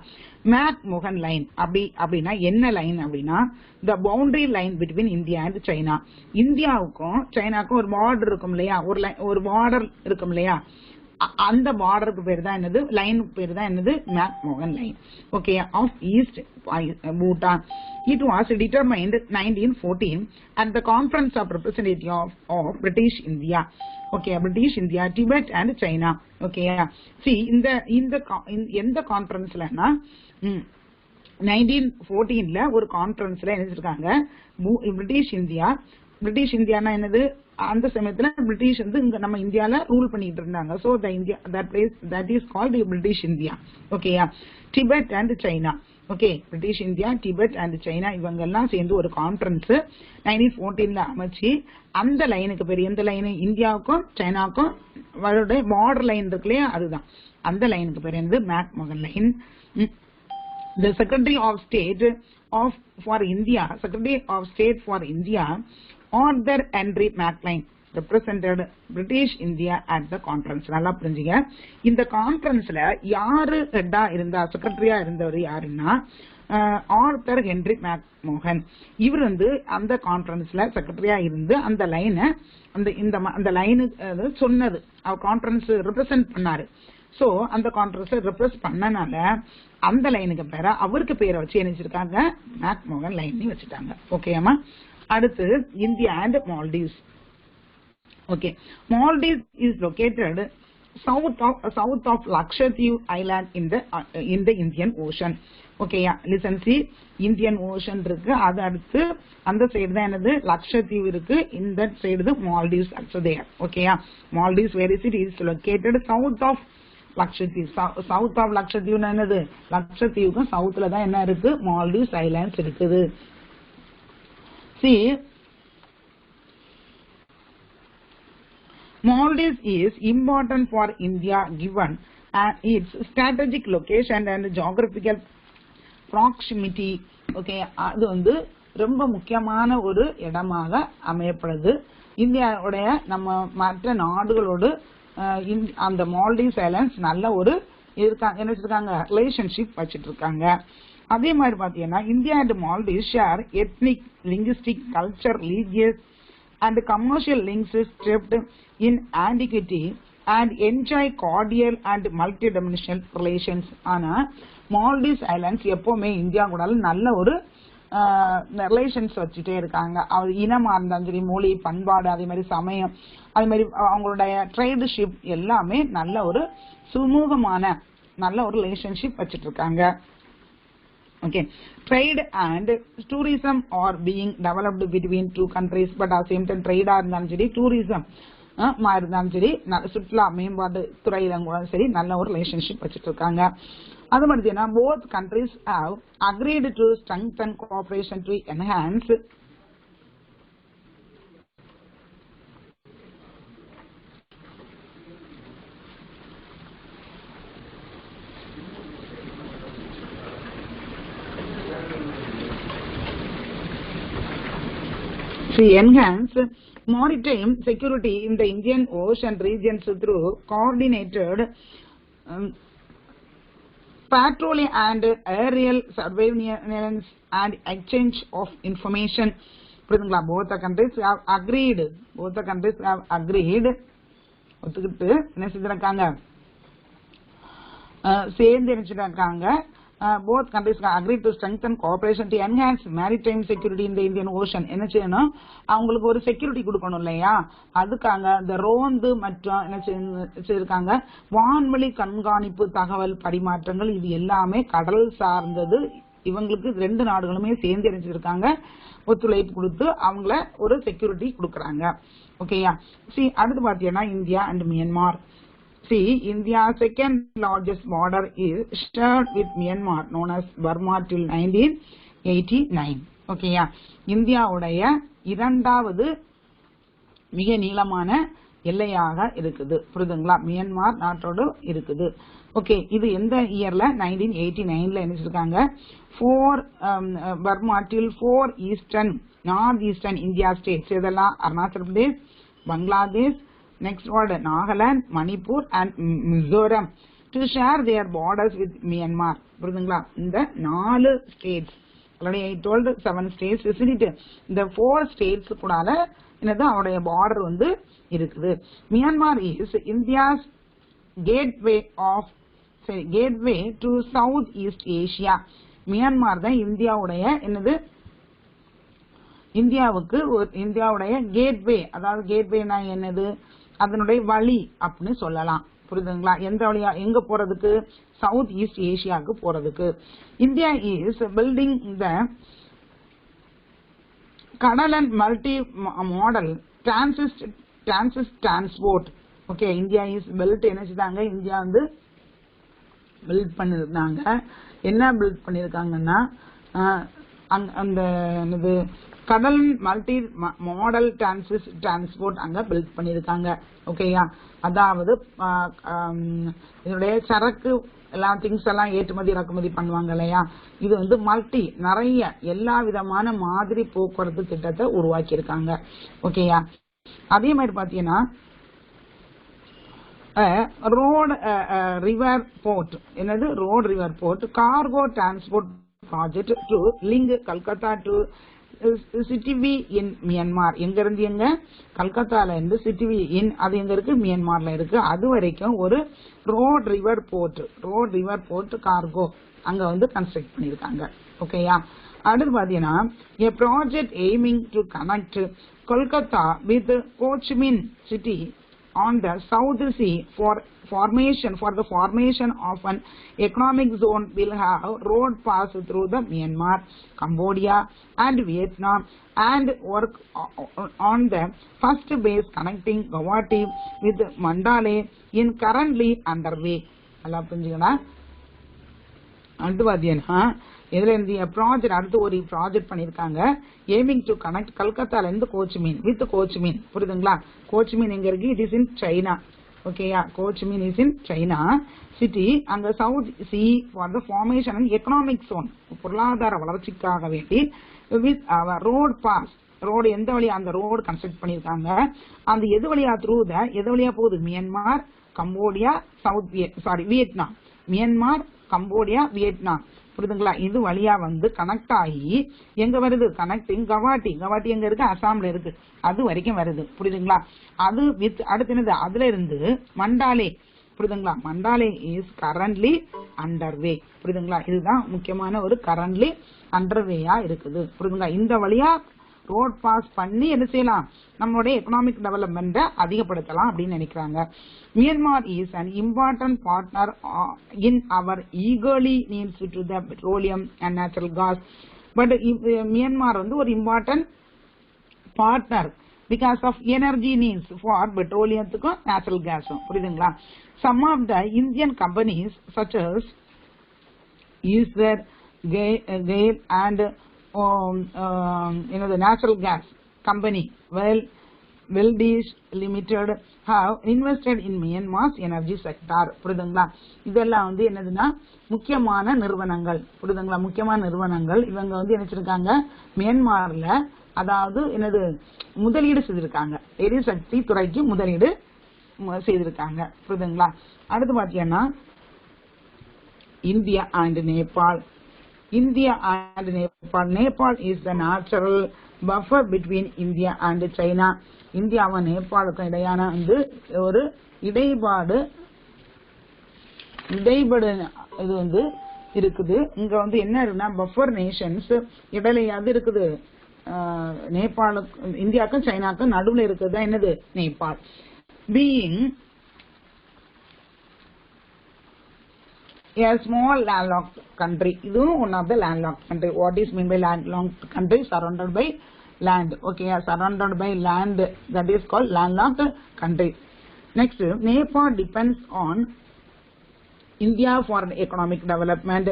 மேக் மொகன் லைன் அப்படின்னா என்ன லைன் அப்படின்னா, the boundary line between India and China. இந்தியாவுக்கும் சைனாவுக்கும் ஒரு பார்டர் இருக்கும் இல்லையா, ஒரு பார்டர் இருக்கும் இல்லையா, அந்த பார்டருக்கு பேர் தான் என்னது, லைன் பேர் தான் என்னது, McMahon line. Okay, of east Bhutan. It was determined 1914 at the Conference of Representatives of British India. Okay, British India, Tibet and China. Okay, see இந்த கான்ஃபரன்ஸ்லனா 1914ல ஒரு கான்ஃபரன்ஸ்ல என்ன சொல்றாங்க, பிரிட்டிஷ் இந்தியானா என்னது, அந்த சமயத்துல பிரிட்டிஷ் வந்து இங்க நம்ம இந்தியால ரூல் பண்ணிட்டு இருந்தாங்க. So the India that is called British India. ஓகேயா? Tibet and China. Okay, British India, Tibet and China இவங்க எல்லாம் சேர்ந்து ஒரு கான்ஃபரன்ஸ் 1914ல அமைச்சு, அந்த லைனுக்கு பேர் எந்த லைன், இந்தியாவுக்கும் சைனாவுக்கும் பார்டர் லைன் இருக்கு இல்லையா, அதுதான் அந்த லைனுக்கு பேர் என்னது, McMahon line. The Secretary of State for India, Arthur Henry Maclean, represented British India at the conference. நல்லா புரிஞ்சுங்க. இந்த கான்ஃபரன்ஸ்ல யாரு ஹெட்டா இருந்தா, செக்ரட்டரியா இருந்தவர் யாருன்னா ஆர்தர் ஹென்ரி மேக்மோகன். இவர் வந்து அந்த கான்ஃபரன்ஸ்ல செக்ரட்டரியா இருந்து அந்த லைனை அந்த லைனு சொன்னது, அவர் கான்ஃபரன்ஸ் ரெப்ரசென்ட் பண்ணாரு. சோ அந்த கான்ஃபரன்ஸ் ரெப்ரஸ் பண்ணனால அந்த லைனுக்கு பேர அவருக்கு பேரை வச்சு என்ன வச்சிருக்காங்க, மேக்மோகன் லைன் வச்சுட்டாங்க. ஓகேமா? அடுத்து India and Maldives. Okay, Maldives is located south of Lakshadweep Island in the Indian Ocean. Okay, yeah, listen, see, Indian Ocean இருக்கு, அது அடுத்து அந்த சைடு தான் என்னது, லக்ஷதீப் இருக்கு, இந்த சைடு தான் Maldives also there. Okay, yeah, Maldives where is it? It is located south of Lakshadweep. South of Lakshadweep என்னது, லக்ஷதீவுக்கு சவுத்ல தான் என்ன இருக்கு, Maldives Islands இருக்குது. See, Maldives is important for India given its strategic location and geographical proximity. Okay, அது வந்து ரொம்ப முக்கியமான ஒரு இடமாக அமையப்படுது. இந்தியாவுடைய நம்ம மற்ற நாடுகளோடு அந்த மால்டீவ்ஸ் ஐலாண்ட்ஸ் நல்ல ஒரு என்ன வச்சிருக்காங்க, ரிலேஷன்ஷிப் வச்சிட்டு இருக்காங்க. அதே மாதிரி பாத்தீங்கன்னா India and Maldives share ethnic, linguistic, culture, religious and commercial links stepped in antiquity and enjoy cordial and multi-dimensional relations. ஆனா மால்டீவ்ஸ் ஐலாண்ட்ஸ் எப்பவுமே இந்தியா கூட நல்ல ஒரு ரிலேஷன்ஸ் வச்சுட்டே இருக்காங்க. அவர் இனமா இருந்தாலும் சரி, மொழி, பண்பாடு, அதே மாதிரி சமயம், அதே மாதிரி அவங்களுடைய ட்ரேடுஷிப் எல்லாமே நல்ல ஒரு சுமூகமான நல்ல ஒரு ரிலேஷன்ஷிப் வச்சுட்டு இருக்காங்க. Okay, trade and tourism are being developed between two countries, but at the same time trade இருந்தாலும் சரி, tourism இருந்தாலும் சரி, சுற்றுலா மேம்பாட்டு துறையில கூட சரி நல்ல ஒரு ரிலேஷன்ஷிப் வச்சுட்டு இருக்காங்க. அது மாதிரி both countries have agreed to strengthen cooperation to enhance enhance maritime security in the Indian Ocean regions through coordinated patrolling and aerial surveillance and exchange of information. Both the countries have agreed. ஒத்துக்கிட்டு என்ன செஞ்சிருக்காங்க, சேர்ந்து நினைச்சிருக்காங்க. Both countries agreed to strengthen cooperation to enhance maritime security in the Indian Ocean. என்ன செய்யணும், அவங்களுக்கு ஒரு security கொடுக்கணும் இல்லையா, அதுக்காக இந்த ரோந்து மற்றும் என்ன செய்திருக்காங்க, வான்வெளி கண்காணிப்பு தகவல் பரிமாற்றங்கள், இது எல்லாமே கடல் சார்ந்தது. இவங்களுக்கு ரெண்டு நாடுகளுமே சேர்ந்து நினைச்சிருக்காங்க, ஒத்துழைப்பு கொடுத்து அவங்கள ஒரு செக்யூரிட்டி கொடுக்கறாங்க. ஓகேயா. அடுத்து பாத்தீங்கன்னா India and Myanmar. India's second largest border is shared with Myanmar, known as Burma till 1989. ஓகேயா. இந்தியாவுடைய இரண்டாவது மிக நீளமான எல்லையாக இருக்குது. புரியுதுங்களா, மியான்மர் நாட்டோடு இருக்குது. ஓகே, இது எந்த இயர்ல, 1989ல நினைச்சிருக்காங்க. Burma till 4 eastern north eastern India states, இதெல்லாம் Arunachal Pradesh, Bangladesh, next word Nagaland, Manipur and Mizoram to share their borders with Myanmar. புரியுதுங்களா, இந்த 4 states, already I told 7 states, இந்த 4 states கூடால என்னது அவருடைய border வந்து இருக்குது. Myanmar is India's gateway to South East Asia. Myanmar தான் இந்தியாவுடைய என்னது, இந்தியாவுடைய கேட்வே, அதாவது கேட்வேனா என்னது, அதனுடைய வழி அப்படின்னு சொல்லலாம். புரியுதுங்களா, எந்த வழியா எங்க போறதுக்கு, சவுத் ஈஸ்ட் ஏசியாவுக்கு போறதுக்கு. இந்தியா இஸ் பில்டிங் த கடல் and multi model transport. Okay, India is built என்ன செய்தாங்க, இந்தியா வந்து பில்ட் பண்ணிருந்தாங்க. என்ன பில்ட் பண்ணிருக்காங்கன்னா, அந்த என்னது கடல் மல்டி மாடல் டிரான்ஸ்போர்ட் அங்க பில்ட் பண்ணிருக்காங்க. ஓகேயா, அதாவது இதனுடைய சரக்கு எல்லாம் திங்ஸ் எல்லாம் ஏற்றுமதி இறக்குமதி பண்ணுவாங்க இல்லையா, இது வந்து மல்டி நிறைய எல்லா விதமான மாதிரி போக்குவரத்து திட்டத்தை உருவாக்கி இருக்காங்க. ஓகேயா, அதே மாதிரி பாத்தீங்கன்னா ரோட் ரிவர் போர்ட், என்னது road river port cargo transport project to link Calcutta to Sittwe in Myanmar. எங்க இருந்து எங்க, கல்கத்தால இருந்து சிட்டிவி இன், அது எங்க இருக்கு, மியான்மர்ல இருக்கு. அது வரைக்கும் ஒரு ரோட் ரிவர் போர்ட் கார்கோ அங்க வந்து கன்ஸ்ட்ரக்ட் பண்ணிருக்காங்க. ஓகேயா. அடுத்து பாத்தீங்கன்னா a project aiming to connect Kolkata with Ho Chi Minh City on the South Sea for the formation of an economic zone will have road pass through the Myanmar, Cambodia and Vietnam and work on the first base connecting Guwahati with Mandalay in currently underway. எல்லாம் புரிஞ்சுக்கணா. அடுத்து பாத்தீங்கன்னா இதுல இந்த project, அடுத்து ஒரு project பண்ணிருக்காங்க, aiming to connect கல்கத்தால இருந்து கோச்சிமீன் with கோச்சிமீன். புரியுதுங்களா, கோச்சிமீன் எங்க இருக்கு, இட் இஸ் இன் சைனா. ஓகேயா, கோச்சிமீன் இஸ் இன் சைனா சிட்டி. அங்க south sea for the formation and economic zone, பொருளாதார வளர்ச்சிக்காக வேண்டி வித் ரோட் பாஸ், ரோடு எந்த வழியா, அந்த ரோடு கன்ஸ்ட்ரக்ட் பண்ணிருக்காங்க. அந்த எது வழியா, த்ரூ த எது வழியா போகுது, Myanmar, Cambodia, Vietnam, Myanmar, Cambodia, Vietnam. புரியுதுங்களா, இது வழியா வந்து கனெக்ட் ஆகி எங்க வருது, கனெக்டிங் கவாட்டி எங்க இருக்கு, அசாம்ல இருக்கு, அது வரைக்கும் வருது. புரியுதுங்களா, அது வித் அடுத்து என்னது, அதுல இருந்து மண்டாலே. புரியுதுங்களா, மண்டாலே இஸ் கரண்ட்லி அண்டர்வே. புரியுதுங்களா, இதுதான் முக்கியமான ஒரு கரண்ட்லி அண்டர்வேயா இருக்குது. புரியுதுங்களா, இந்த வழியா ரோட் பாஸ் பண்ணி என்ன செய்யலாம், நம்மளுடைய எக்கனாமிக் டெவலப்மெண்ட்டை அதிகப்படுத்தலாம் அப்படின்னு நினைக்கிறாங்க. Myanmar is an important partner in our eagerly needs to the petroleum and natural gas. But Myanmar வந்து ஒரு important partner because of energy needs for பெட்ரோலியத்துக்கும் நேச்சுரல் கேஸும். புரியுதுங்களா, some of the Indian companies such as Essar, GAIL and the natural gas company Weldish Limited have invested in Myanmar's energy sector. புரியுதுங்களா, இதெல்லாம் வந்து என்னதுன்னா முக்கியமான நிறுவனங்கள். புரியுதுங்களா, முக்கியமான நிறுவனங்கள் இவங்க வந்து நினைச்சிருக்காங்க மியான்மர்ல அதாவது என்னது முதலீடு செய்திருக்காங்க, எரிசக்தி துறைக்கு முதலீடு செய்திருக்காங்க. புரியுதுங்களா? அடுத்து பாத்தீங்கன்னா India and Nepal. India and Nepal. Nepal is the natural buffer between India and China. இந்தியாவும் நேபாளுக்கும் இடையான வந்து ஒரு இடைபாடு இது வந்து இருக்குது. இங்க வந்து என்ன இருக்குன்னா பஃபர் நேஷன்ஸ் இடையிலையாவது இருக்குது. நேபாளுக்கு இந்தியாவுக்கும் சைனாக்கும் நடுவில் இருக்குது என்னது Nepal. Being a small landlocked country. இதுவும் one of the landlocked country. What is mean by landlocked country? Surrounded by land. Okay, surrounded by land, that is called landlocked country. Next, Nepal depends on India for economic development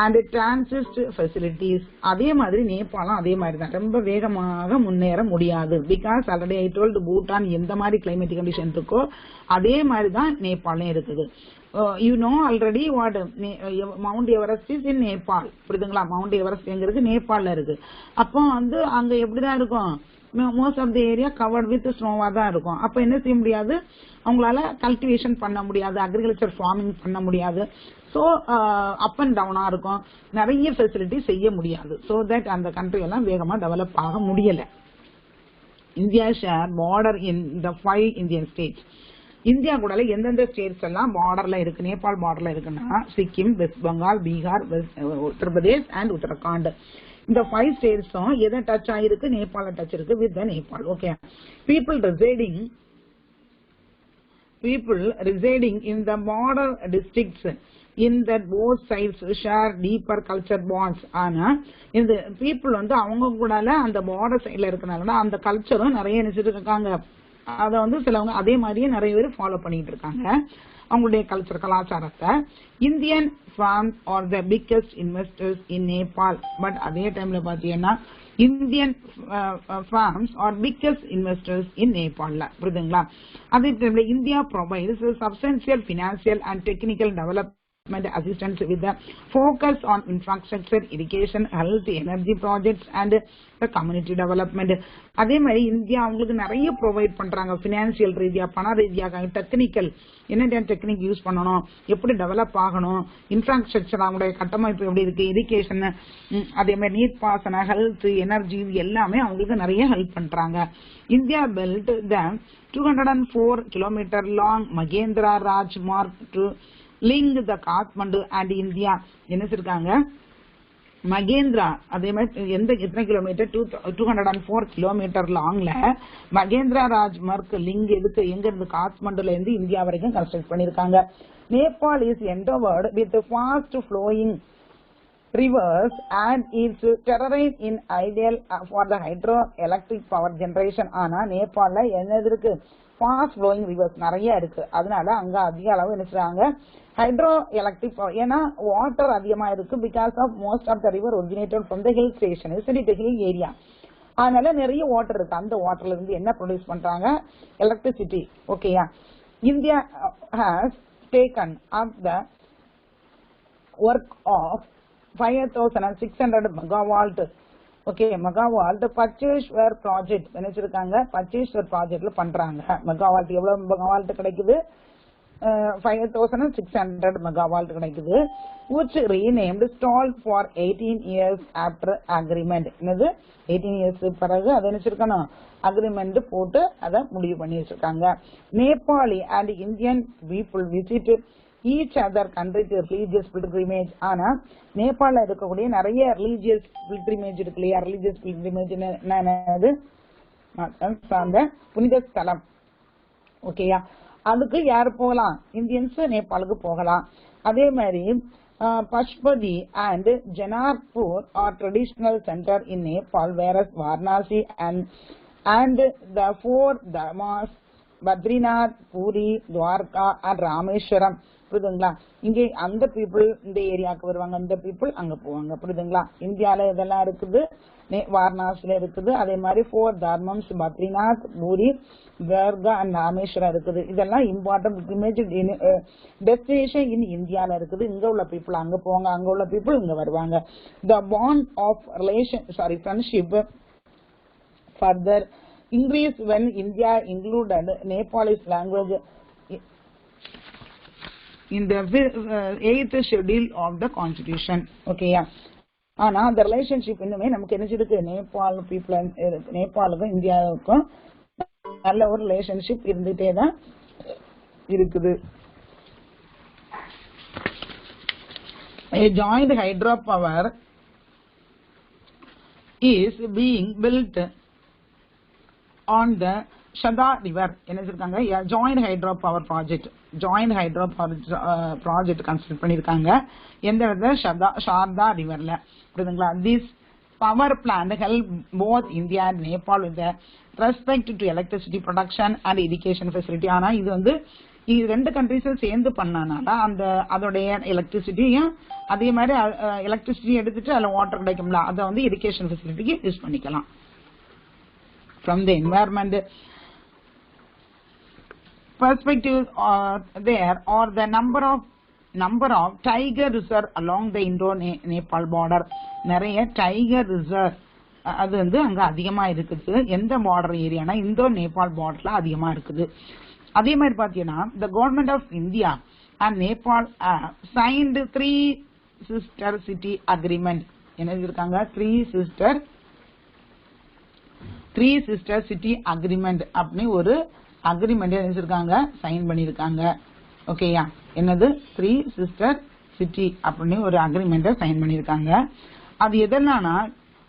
and transit facilities. அதே மாதிரி நேபாளும் அதே மாதிரி தான் ரொம்ப வேகமாக முன்னேற முடியாது. Because already I told Bhutan எந்த மாதிரி கிளைமேட்டிக் கண்டிஷன் இருக்கோ அதே மாதிரி தான் நேபாளும் இருக்குது. You know already what Mount Everest is in Nepal. புரியுதுங்களா? மவுண்ட் எவரெஸ்ட் எங்க இருக்கு? நேபாள்ல இருக்கு. அப்போ வந்து அங்க எப்படிதான் இருக்கும்? Most of the area covered with ஸ்னோவா தான் இருக்கும். அப்ப என்ன செய்ய முடியாது? அவங்களால கல்டிவேஷன் பண்ண முடியாது, அக்ரிகல்ச்சர் ஃபார்மிங் பண்ண முடியாது. ஸோ அப் அண்ட் டவுனா இருக்கும், நிறைய ஃபெசிலிட்டி செய்ய முடியாது. ஸோ தட் அந்த கண்ட்ரி எல்லாம் வேகமா டெவலப் ஆக முடியல. India share border in the 5 Indian states. India கூட எந்தெந்த ஸ்டேட்ஸ் எல்லாம் பார்டர்ல இருக்கு, நேபாள் பார்டர்ல இருக்குன்னா சிக்கிம், வெஸ்ட் பெங்கால், பீகார், உத்தரப்பிரதேஷ் அண்ட் உத்தரகாண்ட். இந்த 5 ஸ்டேட்ஸும் எதை டச் ஆயிருக்கு? நேபாள டச் இருக்கு with Nepal. Okay. People residing in the border districts in that both sides share deeper culture bonds. ஆனா இந்த people வந்து அவங்க கூட அந்த பார்டர் சைட்ல இருக்கனால அந்த கல்ச்சரும் நிறைய நினைச்சிட்டு இருக்காங்க. அத வந்து சிலவங்க அதே மாதிரியே நிறைய பேர் ஃபாலோ பண்ணிட்டு இருக்காங்க அவங்களுடைய கல்ச்சர் கலாச்சாரத்தை. Indian firms are the biggest investors in Nepal. But அதே டைம்ல பாத்தீங்கன்னா Indian firms are biggest investors in நேபாள்ல. புரியுதுங்களா? அதே டைம்ல India provides substantial financial and technical development assistance with the focus on infrastructure, education, health, energy projects and the community development. அதே மாதிரி India அவங்களுக்கு நிறைய ப்ரொவைட் பண்றாங்க. பினான்சியல் ரீதியா, பண ரீதியாக, டெக்னிக்கல் என்ன டெக்னிக் யூஸ் பண்ணணும், எப்படி டெவலப் ஆகணும், இன்ஃப்ராஸ்ட்ரக்சர் அவங்களுடைய கட்டமைப்பு எப்படி இருக்கு, எஜுகேஷன், அதே மாதிரி நீர் பாசன, ஹெல்த், எனர்ஜி எல்லாமே அவங்களுக்கு நிறைய ஹெல்ப் பண்றாங்க. India built the 204 km long Magendra Rajmarg to link the Kathmandu and India. என்ன சொல்றாங்க? மகேந்திரா அதே மாதிரி எத்தனை கிலோமீட்டர்? 204 கிலோமீட்டர் லாங்ல மகேந்திரா ராஜ்மார்க் லிங்க் எதுக்கு? எங்க இருந்து? காத்மண்டுல இருந்து இந்தியா வரைக்கும் கன்ஸ்ட்ரக்ட் பண்ணிருக்காங்க. Nepal is endowed with fast flowing rivers and its terrain in ideal for the hydroelectric power generation. ஆனா நேபாள்ல என்ன இருக்கு? ஃபாஸ்ட் ஃப்ளோயிங் ரிவர்ஸ் நிறைய இருக்கு. அதனால அங்க அதிக அளவு என்ன செய்றாங்க? Hydro electric power. ஏன்னா வாட்டர் அதிகமா இருக்கு. Because of most of the river originated from the hill station, hill area. அதனால நிறைய வாட்டர் இருக்கு. அந்த வாட்டர்ல இருந்து என்ன ப்ரொடியூஸ் பண்றாங்க? எலக்ட்ரிசிட்டி. ஓகேயா? India has taken up the work of 5600 megawatt. Okay, megawatt Pancheshwar project நினைச்சிருக்காங்க. பர்ச்சேஸ்வர் ப்ராஜெக்ட்ல பண்றாங்க. மெகாவால்ட் எவ்வளவு மெகாவால்ட் கிடைக்குது? 5600 மெகாவால்ட் கிடைக்குது. which renamed stalled for 18 years after agreement. என்னது 18 years பிறகு அதை நினைச்சிருக்கணும் அக்ரிமெண்ட் போட்டு அதை முடிவு பண்ணி வச்சிருக்காங்க. Nepali and Indian people visit each other country religious pilgrimage. ஆனா நேபாள இருக்கக்கூடிய நிறைய ரிலீஜியஸ் பில்கிரிமேஜ் இருக்கு இல்லையா? ரிலீஜியஸ் பில்கிரிமேஜ் என்னது? சார்ந்த புனித ஸ்தலம். ஓகேயா? அதுக்கு யாரு போகலாம்? இந்தியன்ஸ் நேபாளுக்கு போகலாம். அதே மாதிரி Pashupati and Janakpur are traditional centre in Nepal, whereas Varanasi and the 4 தர்மாஸ் பத்ரிநாத், பூரி, துவாரகா அண்ட் ராமேஸ்வரம். புரியுதுங்களா? இங்க அந்த பீப்புள் இந்த ஏரியாவுக்கு வருவாங்க, அந்த பீப்புள் அங்க போவாங்க. புரியுதுங்களா? இந்தியால இதெல்லாம் இருக்குது. வாரணாசில இருக்குது. அதே மாதிரி 4 தர்மம்ஸ் பத்ரிநாத், பூரி, துவாரகா அண்ட் ராமேஸ்வரம் இருக்குது. இதெல்லாம் இம்பார்ட்டன்ட் இமேஜ் டெஸ்டினேஷன் இன் இந்தியால இருக்குது. இங்க உள்ள பீப்புள் அங்க போவாங்க, அங்க உள்ள பீப்புள் இங்க வருவாங்க. The bond of relation friendship further increased when India included Nepalese language in the 8th schedule of the constitution. Okay, yeah. ஆனா அந்த ரிலேஷன்ஷிப் இன்னுமே நமக்கு என்ன இருக்கு, நேபாள் பீப்புள் நேபாளுக்கும் இந்தியாவுக்கும் நல்ல ஒரு ரிலேஷன்ஷிப் இருந்துட்டே தான் இருக்குது. A joint hydropower is being built on the Shada river. என்ன சொல்றாங்க, joint hydropower project கன்ஸ்ட்ரக்ட் பண்ணிருக்காங்க. எந்த இடத்துல, ஷார்தா ரிவர்ல. புரியுதுங்களா? This power plant help both India and Nepal with the respect to electricity production and irrigation facility. ஆனா இது வந்து ரெண்டு கண்ட்ரீஸும் சேர்ந்து பண்ணனால அந்த அதோடைய எலக்ட்ரிசிட்டியும் அதே மாதிரி எலக்ட்ரிசிட்டி எடுத்துட்டு அதுல வாட்டர் கிடைக்கும்ல, அதை வந்து இரிகேஷன் ஃபெசிலிட்டிக்கு யூஸ் பண்ணிக்கலாம். From the environment perspective, there are the number of tiger reserve along the Indo-Nepal border. நிறைய டைகர் ரிசர்வ் அது வந்து அங்க அதிகமா இருக்குது. எந்த பார்டர் ஏரியானா இந்தோ நேபாள் பார்டர்ல அதிகமா இருக்குது. அதே மாதிரி பாத்தீங்கன்னா the government of India and Nepal signed 3 sister city agreement. என்ன இருக்காங்க, 3 sister city agreement அப்படின்னு ஒரு அக்ரிமெண்ட் நினைச்சிருக்காங்க, சைன் பண்ணிருக்காங்க. ஓகேயா, என்னது 3 sister city அப்படின்னு ஒரு அக்ரிமெண்ட் சைன் பண்ணிருக்காங்க. அது எதனானா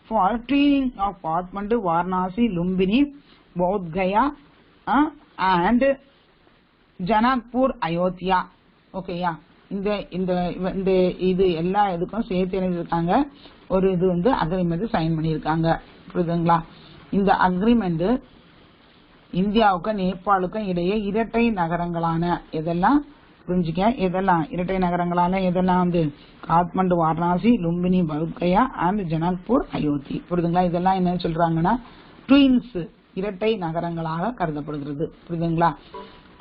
ஃபார் ட்ரீனிங் ஆஃப் காத்மண்டு, வாரணாசி, லும்பினி, பௌத் கயா அண்ட் ஜனக்பூர், அயோத்தியா. ஓகேயா, இந்த இது எல்லா இதுக்கும் சேர்த்து நினைச்சிருக்காங்க ஒரு இது வந்து அக்ரிமெண்ட் சைன் பண்ணிருக்காங்க. புரியுதுங்களா? இந்த அக்ரிமெண்ட் இந்தியாவுக்கும் நேபாளுக்கும் இடையே இரட்டை நகரங்களான எதெல்லாம் புரிஞ்சுக்க, எதெல்லாம் இரட்டை நகரங்களான எதெல்லாம் வந்து காத்மண்டு, வாரணாசி, லும்பினி, பௌத்கயா அண்ட் ஜனக்பூர், அயோத்தி. புரியுதுங்களா? இதெல்லாம் என்ன சொல்றாங்கன்னா ட்வின்ஸ், இரட்டை நகரங்களாக கருதப்படுகிறது. புரியுதுங்களா?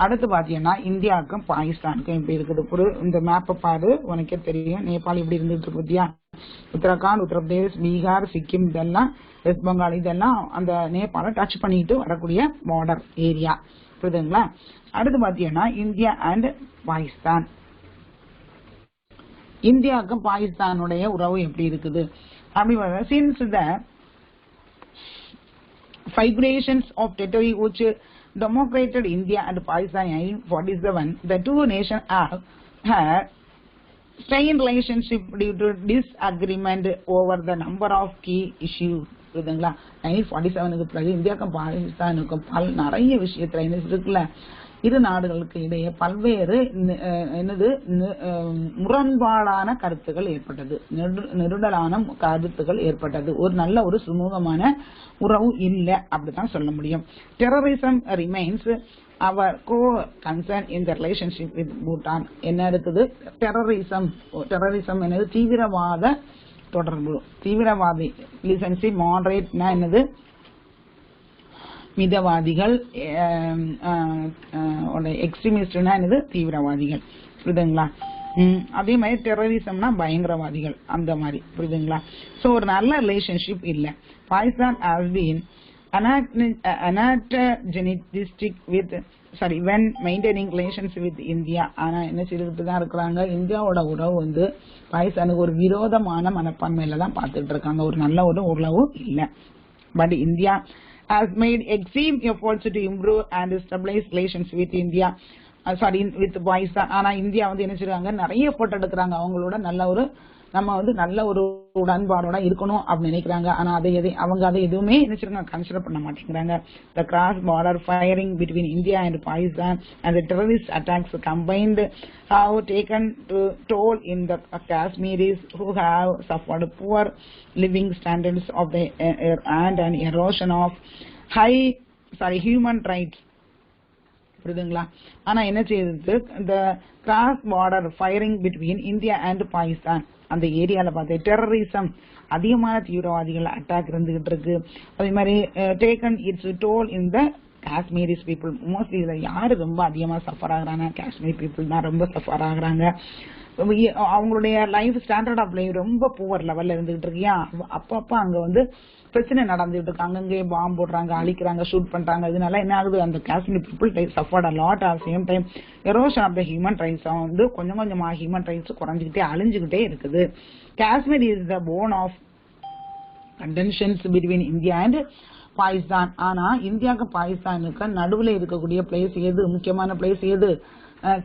அடுத்து பாத்தீங்கன்னா இந்தியாவுக்கும் பாகிஸ்தானுக்கும் எப்படி இருக்குது. இந்த மேப்பை பாரு, உனக்கே தெரியும் நேபாள் எப்படி இருந்துட்டு இருக்கு பத்தியா. உத்தரகாண்ட், உத்தரப்பிரதேஷ், பீகார், சிக்கிம், இதெல்லாம் வெஸ்ட் பெங்கால், இதெல்லாம் அந்த நேபாளை டச் பண்ணிட்டு வரக்கூடிய பார்டர் ஏரியா. புரியுதுங்களா? அடுத்து பாத்தீங்கன்னா இந்தியா அண்ட் பாகிஸ்தான். இந்தியாவுக்கும் பாகிஸ்தானுடைய உறவு எப்படி இருக்குது அப்படி since the figurations of territory which democrated India and Pakistan in 1947, the two nations have had strained relationship due to disagreement over the number of key issues. புரியுதுங்களா? 1947க்கு பிறகு இந்தியாவுக்கும் பாகிஸ்தானுக்கும் நிறைய விஷயத்துல என்ன இருக்குல்ல, இரு நாடுகளுக்கு இடையே பல்வேறு முரண்பாடான கருத்துக்கள் ஏற்பட்டது, நெருடலான கருத்துக்கள் ஏற்பட்டது. ஒரு நல்ல ஒரு சுமூகமான உறவு இல்லை அப்படிதான் சொல்ல முடியும். Terrorism remains our concern in the relationship with Bhutan. என்ன இருக்குது, டெரரிசம் என்னது, தீவிரவாத தொடர்பு. தீவிரவாதி ரிலேஷன்ஷிப், மாடரேட்னா என்னது, மிதவாதிகள், எக்ஸ்ட்ரீமிஸ்ட்னா என்னது, தீவிரவாதிகள். புரியுதுங்களா? அதே மாதிரி டெரரிசம்னா பயங்கரவாதிகள், அந்த மாதிரி. புரியுதுங்களா? சோ ஒரு நல்ல ரிலேஷன்ஷிப் இல்ல. Pakistan has been antagonistic with when maintaining relations with India. ஆனா என்ன செய்துட்டு தான் இருக்கிறாங்க, இந்தியாவோட உறவு வந்து பாகிஸ்தானுக்கு ஒரு விரோதமான மனப்பான்மையில தான் பார்த்துட்டு இருக்காங்க. ஒரு நல்ல ஒரு உறவு இல்ல. But India has made extreme efforts to improve and stabilize relations with India, with Pakistan. ஆனா இந்தியா வந்து என்ன செய்றாங்க, நிறைய எஃபோர்ட் எடுக்கிறாங்க. அவங்களோட நம்ம வந்து நல்ல ஒரு உடன்பாடோட இருக்கணும் அப்படின்னு நினைக்கிறாங்க. ஆனா அவங்க அதை எதுவுமே நினைச்சிருக்காங்க, கன்சிடர் பண்ண மாட்டேங்கிறாங்க. The cross border firing between India and Pakistan and the terrorist attacks combined have taken toll in the Kashmiris who have suffered poor living standards of the and an erosion of human rights. புரியுதுங்களா? ஆனா என்ன செய்யுது, இந்த cross border firing between India and Pakistan அந்த ஏரியால பார்த்து terrorism, அதிகமான தீவிரவாதிகள் அட்டாக் இருந்துகிட்டு இருக்கு. அதே மாதிரி taken its toll in the Kashmiris people. Mostly இதுல யாரு ரொம்ப அதிகமா சஃபர் ஆகுறாங்க? காஷ்மீர் பீப்புள் தான் ரொம்ப சஃபர் ஆகுறாங்க. அவங்களுடைய லைஃப் ஸ்டாண்டர்ட் ஆஃப் லைஃப் ரொம்ப புவர் லெவல்ல இருந்துகிட்டு இருக்கியா. அப்பப்ப அங்க வந்து பிரச்சனை நடந்துட்டு இருக்கு. அங்கங்கே பாம்பு போடுறாங்க, அழிக்கிறாங்க, ஷூட் பண்றாங்க. இதனால என்ன ஆகுது? அந்த Kashmir people suffered a lot. Of same time erosion of the human rights வந்து கொஞ்சம் கொஞ்சமா ஹியூமன் ரைட்ஸ் குறைஞ்சிக்கிட்டே அழிஞ்சுக்கிட்டே இருக்குது. Kashmir is the bone of contentions between India and Pakistan. ஆனா இந்தியாவுக்கு பாகிஸ்தானுக்கு நடுவுல இருக்கக்கூடிய பிளேஸ் எது? முக்கியமான பிளேஸ் எது?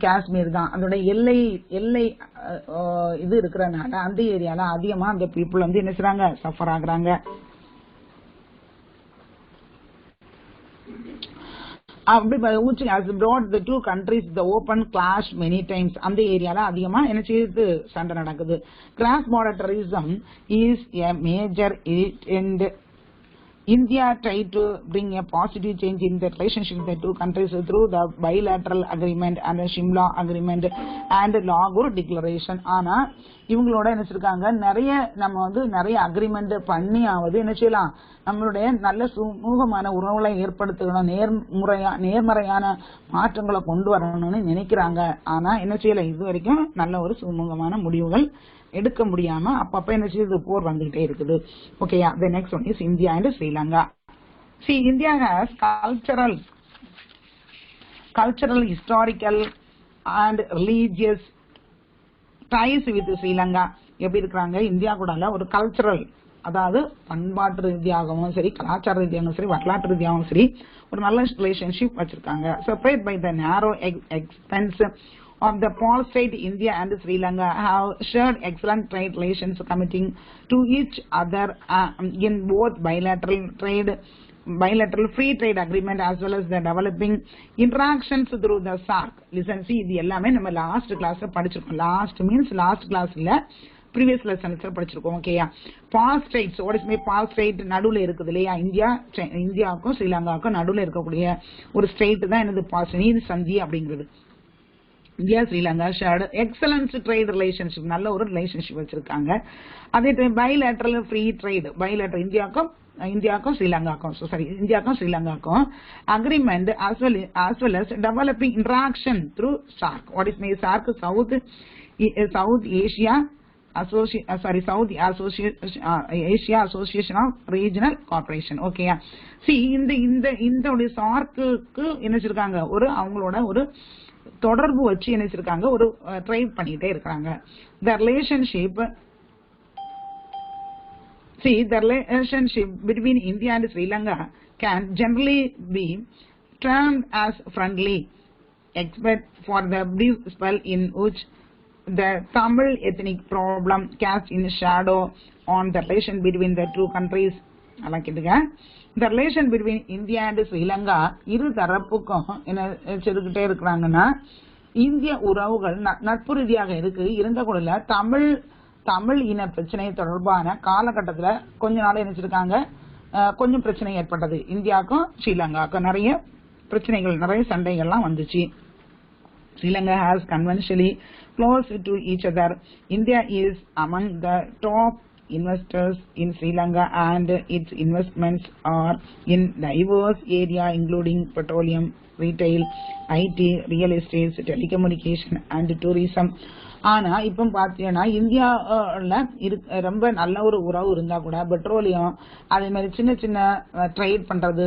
காஷ்மீர் தான். அதோட எல்லை இது இருக்கிறனால அந்த ஏரியால அதிகமா அந்த பீப்புள் வந்து என்ன செய்றாங்க? சஃபர் ஆகுறாங்க. which has brought the two countries the open clash many times. அந்த ஏரியால அதிகமா என்ன செய்யுது? சண்டை நடக்குது. Cross border terrorism is a major and India tried to bring a positive change in the relationship with the two countries through the bilateral agreement and the Shimla agreement and Lahore declaration. ஆனா இவங்களோட என்ன சொல்றாங்க? நம்ம வந்து நிறைய agreement பண்ணியாவது என்ன செய்யலாம்? நம்மளுடைய நல்ல சுமூகமான உறவுகளை ஏற்படுத்தணும், நேர்மறையான மாற்றங்களை கொண்டு வரணும்னு நினைக்கிறாங்க. ஆனா என்ன செய்யல? இது வரைக்கும் நல்ல ஒரு சுமூகமான முடிவுகள் எடுக்க முடியாம அப்பப்ப என்ன செய்யுது? போர் வந்துகிட்டே இருக்குது. ஓகேயா? the next one is India and Sri Lanka. See, India has cultural, historical and religious ties with Sri Lanka. எப்படி இருக்காங்க? இந்தியா கூட ஒரு கல்ச்சரல், அதாவது பண்பாட்டு ரீதியாகவும் சரி, கலாச்சார ரீதியாகவும் சரி, வரலாற்று ரீதியாகவும் சரி ஒரு நல்ல ரிலேஷன்ஷிப் வச்சிருக்காங்க. செப்பரேட் பை த நேரோ expense of the Paul State, India and Sri Lanka have shared excellent trade relations committing to each other in both bilateral free trade agreement as well as the developing interactions through the SAARC. Listen, see, இது எல்லாமே நம்ம last கிளாஸ்ல படிச்சிருக்கோம். Last கிளாஸ்ல previous லெசன்ஸ்ல படிச்சிருக்கோம். ஓகேயா? Buffer states, what is me buffer state? நடுவுல இருக்குது இல்லையா? இந்தியாவுக்கும் ஸ்ரீலங்காவுக்கும் நடுவுல இருக்கக்கூடிய ஒரு ஸ்டேட் தான் என்னது? பால் நீர் சந்தி அப்படிங்கிறது. India Sri Lanka shared excellence trade relationship, நல்ல ஒரு ரிலேஷன்ஷிப் வச்சிருக்காங்க. அதே time bilateral free trade, bilateral இந்தியாவுக்கும் ஸ்ரீலங்காவுக்கும் agreement as well as developing interaction through SAARC. What is mean SAARC? South Asia Association of Regional Cooperation. ஓகேயா? see இந்த சார்க்கு என்ன வச்சிருக்காங்க? அவங்களோட ஒரு தொடர்பு வச்சு என்ன வச்சிருக்காங்க? ஒரு ட்ரைட் பண்ணிட்டே இருக்காங்க. the relationship between India and Sri Lanka can generally be termed as friendly, except for the brief spell in which the Tamil ethnic problem cast in shadow on the relation between the two countries. The relation between India and Sri Lanka இரு தரப்புக்கும் என்ன வச்சுக்கிட்டே இருக்கிறாங்கன்னா, இந்திய உறவுகள் நட்பு ரீதியாக இருக்கு. இருந்த கூட தமிழ் இன பிரச்சனை தொடர்பான காலகட்டத்துல கொஞ்ச நாள் நினைச்சிருக்காங்க, கொஞ்சம் பிரச்சனை ஏற்பட்டது. இந்தியாவுக்கும் ஸ்ரீலங்காவுக்கும் நிறைய பிரச்சனைகள், நிறைய சண்டைகள்லாம் வந்துச்சு. Sri Lanka has conventionally close to each other. India is among the top investors in Sri Lanka and its investments are in diverse area including petroleum, retail, IT, real estate, telecommunication and tourism. ஆனா இப்ப பாத்தீங்கன்னா இந்தியால ரொம்ப நல்ல ஒரு உறவு இருந்தா கூட பெட்ரோலியம், அதே மாதிரி சின்ன சின்ன ட்ரேட் பண்றது,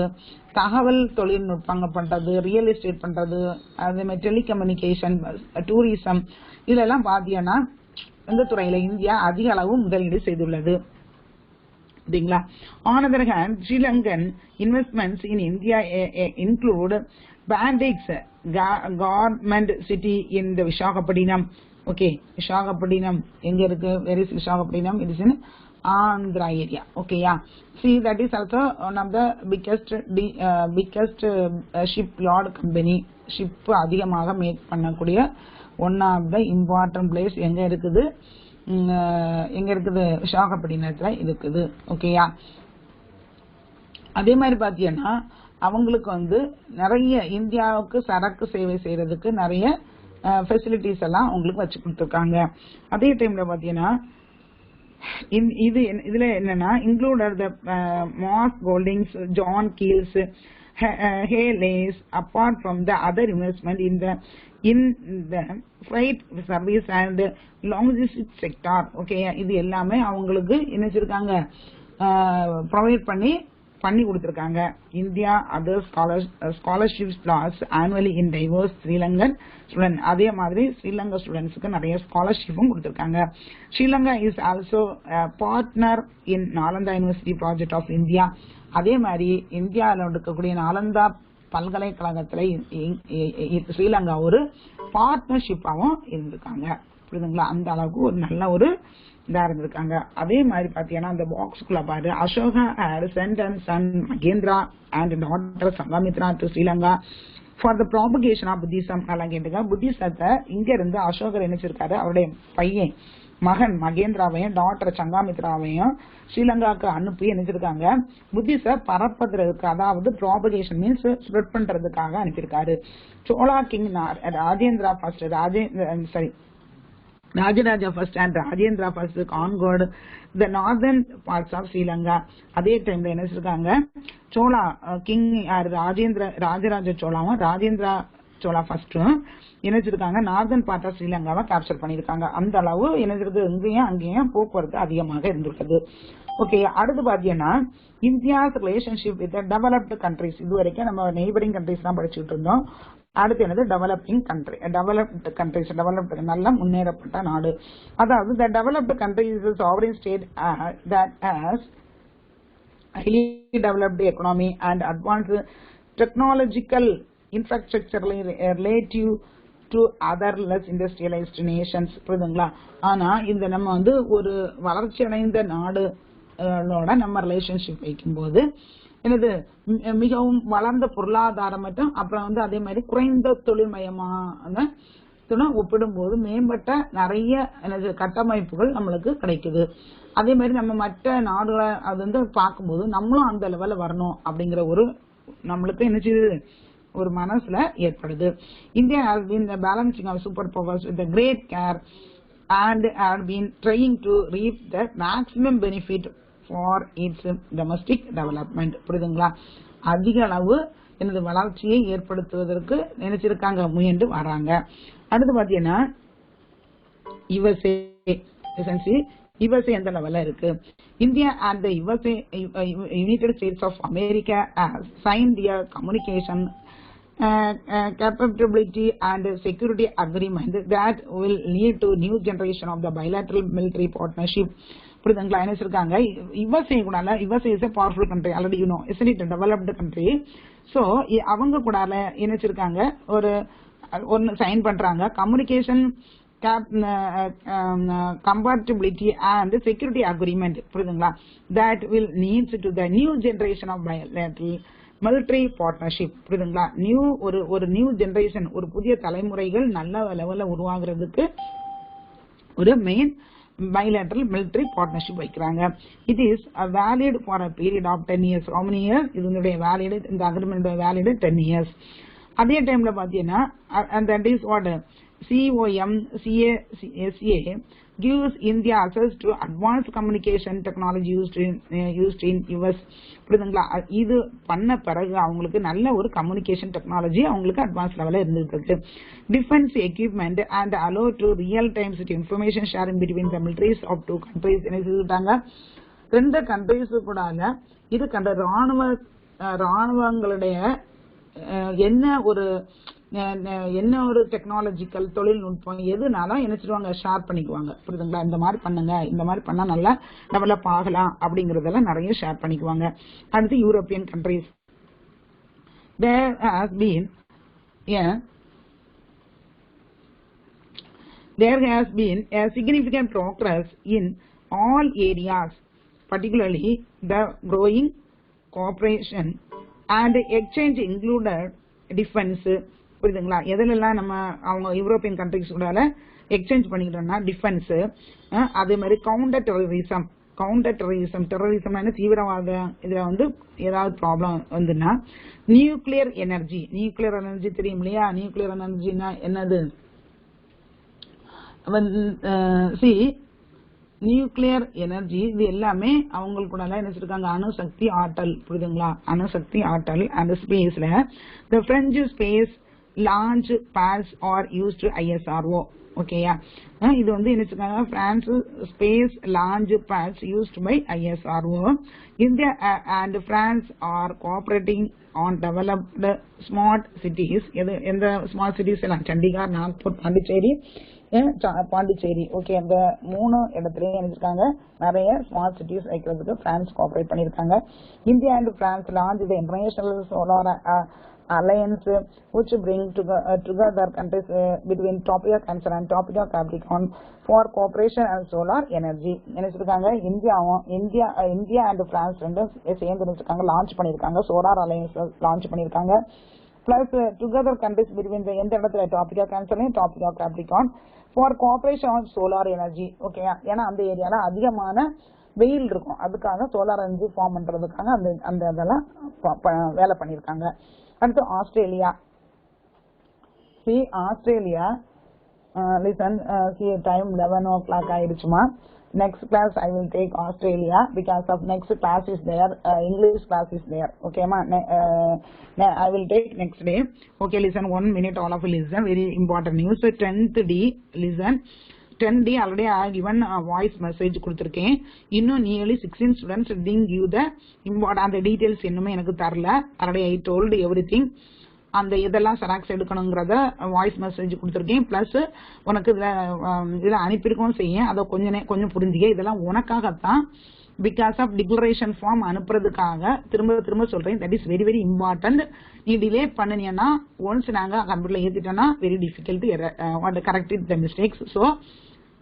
தகவல் தொழில்நுட்பங்க பண்றது, ரியல் எஸ்டேட் பண்றது, அதே மாதிரி டெலிகம்யூனிகேஷன், டூரிசம், இதெல்லாம் பாத்தீங்கன்னா இந்த துறையில இந்தியா அதிக அளவு முதலீடு செய்துள்ளது. சரிங்களா? On the other hand, Sri Lankan investments in India include Bandix government city in the Visakhapatnam. Okay, Visakhapatnam எங்க இருக்கு? Where is Visakhapatnam? It is in Andhra area. Okay, yeah. See, that is also one of the biggest shipyard company. Ship அதிகமாக make பண்ணக்கூடிய one of the important place எங்க இருக்குது? விசாகப்பட்டினத்துல இருக்குது. ஓகேயா? அதே மாதிரி பாத்தீங்கன்னா அவங்களுக்கு வந்து நிறைய இந்தியாவுக்கு சரக்கு சேவை செய்யறதுக்கு நிறைய ஃபெசிலிட்டிஸ் எல்லாம் உங்களுக்கு வச்சு கொடுத்துருக்காங்க. அதே டைம்ல பாத்தீங்கன்னா இதுல என்னன்னா included the MAS Holdings, John Keells, Haylays, apart from the other investment in the freight service and logistics sector. Okay, இது எல்லாமே அவங்களுக்கு என்ன செஞ்சிருக்காங்க, ப்ரொவைட் பண்ணி கொடுத்திருக்காங்க. இந்தியா அதர் scholarships lots annually in diverse Sri Lankan student. அதே மாதிரி ஸ்ரீலங்கா ஸ்டூடெண்ட்ஸுக்கு நிறைய ஸ்காலர்ஷிப்பும் கொடுத்திருக்காங்க. Sri Lanka is also partner in Nalanda university project of India. அதே மாதிரி இந்தியாவில் இருக்கக்கூடிய நாலந்தா பல்கலைக்கழகத்துல ஸ்ரீலங்கா ஒரு பார்ட்னர்ஷிப்பாவும் இருந்திருக்காங்க. புரியுதுங்களா? அந்த அளவுக்கு ஒரு நல்ல ஒரு இதா இருந்திருக்காங்க. அதே மாதிரி பாத்தீங்கன்னா அந்த பாக்ஸ்குள்ள பாரு, Ashoka had sent and son Magendra and daughter Sangamitra to Sri Lanka for the propagation of Buddhism. நல்லா கேட்டுங்க, புத்திசத்தை இங்க இருந்து அசோகர் நினைச்சிருக்காரு அவருடைய பையன் மகன் மகேந்திராவையும் டாக்டர் சங்காமித்ராவையும் ஸ்ரீலங்காவுக்கு அனுப்பி நினைச்சிருக்காங்க புத்திச பரப்பதற்கு, அதாவது ப்ராபகேஷன் மீன்ஸ் ஸ்ப்ரெட் பண்றதுக்காக அனுப்பியிருக்காரு. Chola king Rajendra first Rajaraja first and Rajendra first conquered the northern parts of Sri Lanka. அதே டைம்ல என்ன சொல்றாங்க, சோழா கிங் ராஜராஜ சோழாவும் ராஜேந்திரா சோழா ஃபர்ஸ்டும் என்ன வச்சிருக்காங்க, நார்தன் பார்ட் ஆஃப் ஸ்ரீலங்காவை கேப்சர் பண்ணிருக்காங்க. அந்த அளவு என்ன இருக்கு, இங்கேயும் அங்கேயும் போக்குவரத்து அதிகமாக இருந்துள்ளது. ஓகே, அடுத்து பாத்தீங்கன்னா India's relationship with developed countries. இது வரைக்கும் நம்ம நெய்பரிங் கண்ட்ரிஸ் தான் படிச்சுட்டு இருந்தோம். அடுத்து என்னது, டெவலப்டு கண்ட்ரிஸ், டெவலப்டு நல்ல முன்னேறப்பட்ட நாடு. அதாவது the developed country is a sovereign state that has highly developed economy and advanced technological infrastructure relative to other less industrialized nations. புரியுதுங்களா? ஆனா இந்த நம்ம வந்து ஒரு வளர்ச்சி அடைந்த நாடுகளோட நம்ம ரிலேஷன்ஷிப் வைக்கும்போது என்னது, மிகவும் வளர்ந்த பொருளாதாரம் மற்றும் அப்புறம் வந்து அதே மாதிரி குறைந்த தொழில்மயமான ஒப்பிடும்போது மேம்பட்ட நிறைய எனது கட்டமைப்புகள் நம்மளுக்கு கிடைக்குது. அதே மாதிரி நம்ம மற்ற நாடுகளை அது வந்து பார்க்கும்போது நம்மளும் அந்த லெவல்ல வரணும் அப்படிங்கிற ஒரு நம்மளுக்கு என்ன செய்யுது, ஒரு மனசுல ஏற்படுது. India has been the balancing of super powers with a great care and had been trying to reap the maximum benefit for its domestic development. புரியுதுங்களா? அதிக அளவு எனது வளர்ச்சியை ஏற்படுத்துவதற்கு நினைச்சிருக்காங்க, முயன்று வராங்க. அடுத்து பாத்தீங்கன்னா USA எந்த லெவல்ல இருக்கு, India and the USA United States of America has signed a communication capability and security agreement that will lead to new generation of the bilateral military partnership. புரியுதுங்களா? என்ன சொல்றாங்க, USA கூட USA is a powerful country, already you know, isn't it, a developed country. so அவங்க கூட என்ன வச்சிருக்காங்க, ஒரு sign பண்றாங்க communication compatibility and security agreement. புரியுதுங்களா? that will lead to the new generation of bilateral military partnership. புரியுதுங்களா? ஒரு new generation, ஒரு புதிய தலைமுறைகள் நல்ல லெவல்ல உருவாகிறதுக்கு ஒரு மெயின் bilateral military partnership வைக்கிறாங்க. it is valid for a period of 10 years. how many years? இதனுடைய valid, இந்த agreement valid 10 years. அதே டைம்ல பாத்தீங்கன்னா and that is what COMCA gives India access to advanced communication technology used in US. புரியுதுங்களா? இது பண்ண பிறகு அவங்களுக்கு நல்ல ஒரு கம்யூனிகேஷன் டெக்னாலஜி அவங்களுக்கு அட்வான்ஸ் லெவல்ல இருந்திருக்கு. Defence equipment and allow to real time information sharing between the militaries of two countries. என்ன செய்துட்டாங்க, ரெண்டு கண்ட்ரிஸ் கூட இது கண்ட ராணுவங்களுடைய என்ன ஒரு டெக்னாலஜிக்கல் தொழில்நுட்பம் எதுனாலும் என்ன செய்வாங்க, ஷேர் பண்ணிக்குவாங்க. புரியுதுங்களா? இந்த மாதிரி பண்ணுங்க, இந்த மாதிரி பண்ணா நல்லா டெவலப் ஆகலாம் அப்படிங்கறதெல்லாம் நிறைய ஷேர் பண்ணிக்குவாங்க. அடுத்து European countries, there has been a significant progress in all areas, particularly the growing cooperation and exchange included defense. புரியுதுங்களா? எதுலாம் நம்ம அவங்க யூரோப்பியன் கண்ட்ரிஸ் கூட எக்ஸ்சேஞ்ச் பண்ணிக்கிட்டோம்னா டிஃபென்ஸ், அதே மாதிரி கவுண்டர் டெரரிசம் தீவிரவாதம், இதுல வந்து ஏதாவது ப்ராப்ளம் வந்துன்னா நியூக்ளியர் எனர்ஜி தெரியும் இல்லையா? நியூக்ளியர் எனர்ஜினா என்னது, நியூக்ளியர் எனர்ஜி இது எல்லாமே அவங்களுக்கு கூட என்ன சொல்லிருக்காங்க அணுசக்தி ஆற்றல் புரியுதுங்களா அணுசக்தி ஆற்றல் அந்த ஸ்பேஸ்ல the French space launch pads are used to ISRO ஓகேயா இது வந்து என்ன சொல்றாங்க France space launch pads used by ISRO India and France are cooperating on developed smart cities எந்த ஸ்மார்ட் சிட்டிஸ் எல்லாம் சண்டிகர் நாக்பூர் பாண்டிச்சேரி ஓகே அந்த 3 இடத்துலயும் நினைச்சிருக்காங்க நிறைய ஸ்மார்ட் சிட்டிஸ் வைக்கிறதுக்கு பிரான்ஸ் கோஆபரேட் பண்ணிருக்காங்க India and France launch the international solar alliance which bring together countries between tropical cancer and tropical capricorn for cooperation and solar energy நினைச்சிருக்காங்க India and France ரெண்டும் சேர்ந்து நினைச்சிருக்காங்க launch பண்ணிருக்காங்க solar alliance launch பண்ணிருக்காங்க plus together countries between the எந்த இடத்துல tropical cancer and tropical capricorn for cooperation on solar energy okay ஏன்னா அந்த ஏரியால அதிகமான வெயில் இருக்கும் அதுக்காக சோலார் எனர்ஜி ஃபார்ம் பண்றதுக்காக அந்த அதெல்லாம் வேலை பண்ணிருக்காங்க அடுத்து Australia listen see time 11 o'clock ஆயிடுச்சுமா next class I will take Australia because of next class is there English class is there okay ma I will take next day okay listen 1 minute all of you listen very important news 10th D listen 10D already I have given a voice message கொடுத்திருக்கேன் இன்னும் nearly 16 students didn't give the important அந்த details இன்னுமே எனக்கு தரல already I told everything அந்த இதெல்லாம் Xerox எடுக்கணும்ங்கறத voice message கொடுத்திருக்கேன் plus உனக்கு இத அனுப்பிருக்கோம் செய்ய அத கொஞ்சம் புரிஞ்சுக்க இதெல்லாம் உனக்காக தான் because of declaration form அனுப்புறதுக்காக திரும்ப சொல்றேன் that is very very important நீ டிலே பண்ணனியனா once நாங்க கம்ப்யூட்டர்ல ஏத்திட்டோம்னா very difficult to correct the mistakes so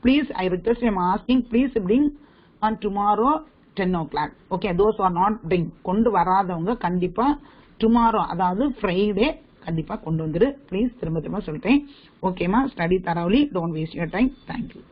please I request I am asking please bring on tomorrow 10 o'clock okay those who are not bring கொண்டு வராதவங்க கண்டிப்பா tomorrow அதாவது Friday கண்டிப்பா கொண்டு வந்துரு please திரும்ப சொல்றேன் ஓகேமா study thoroughly don't waste your time thank you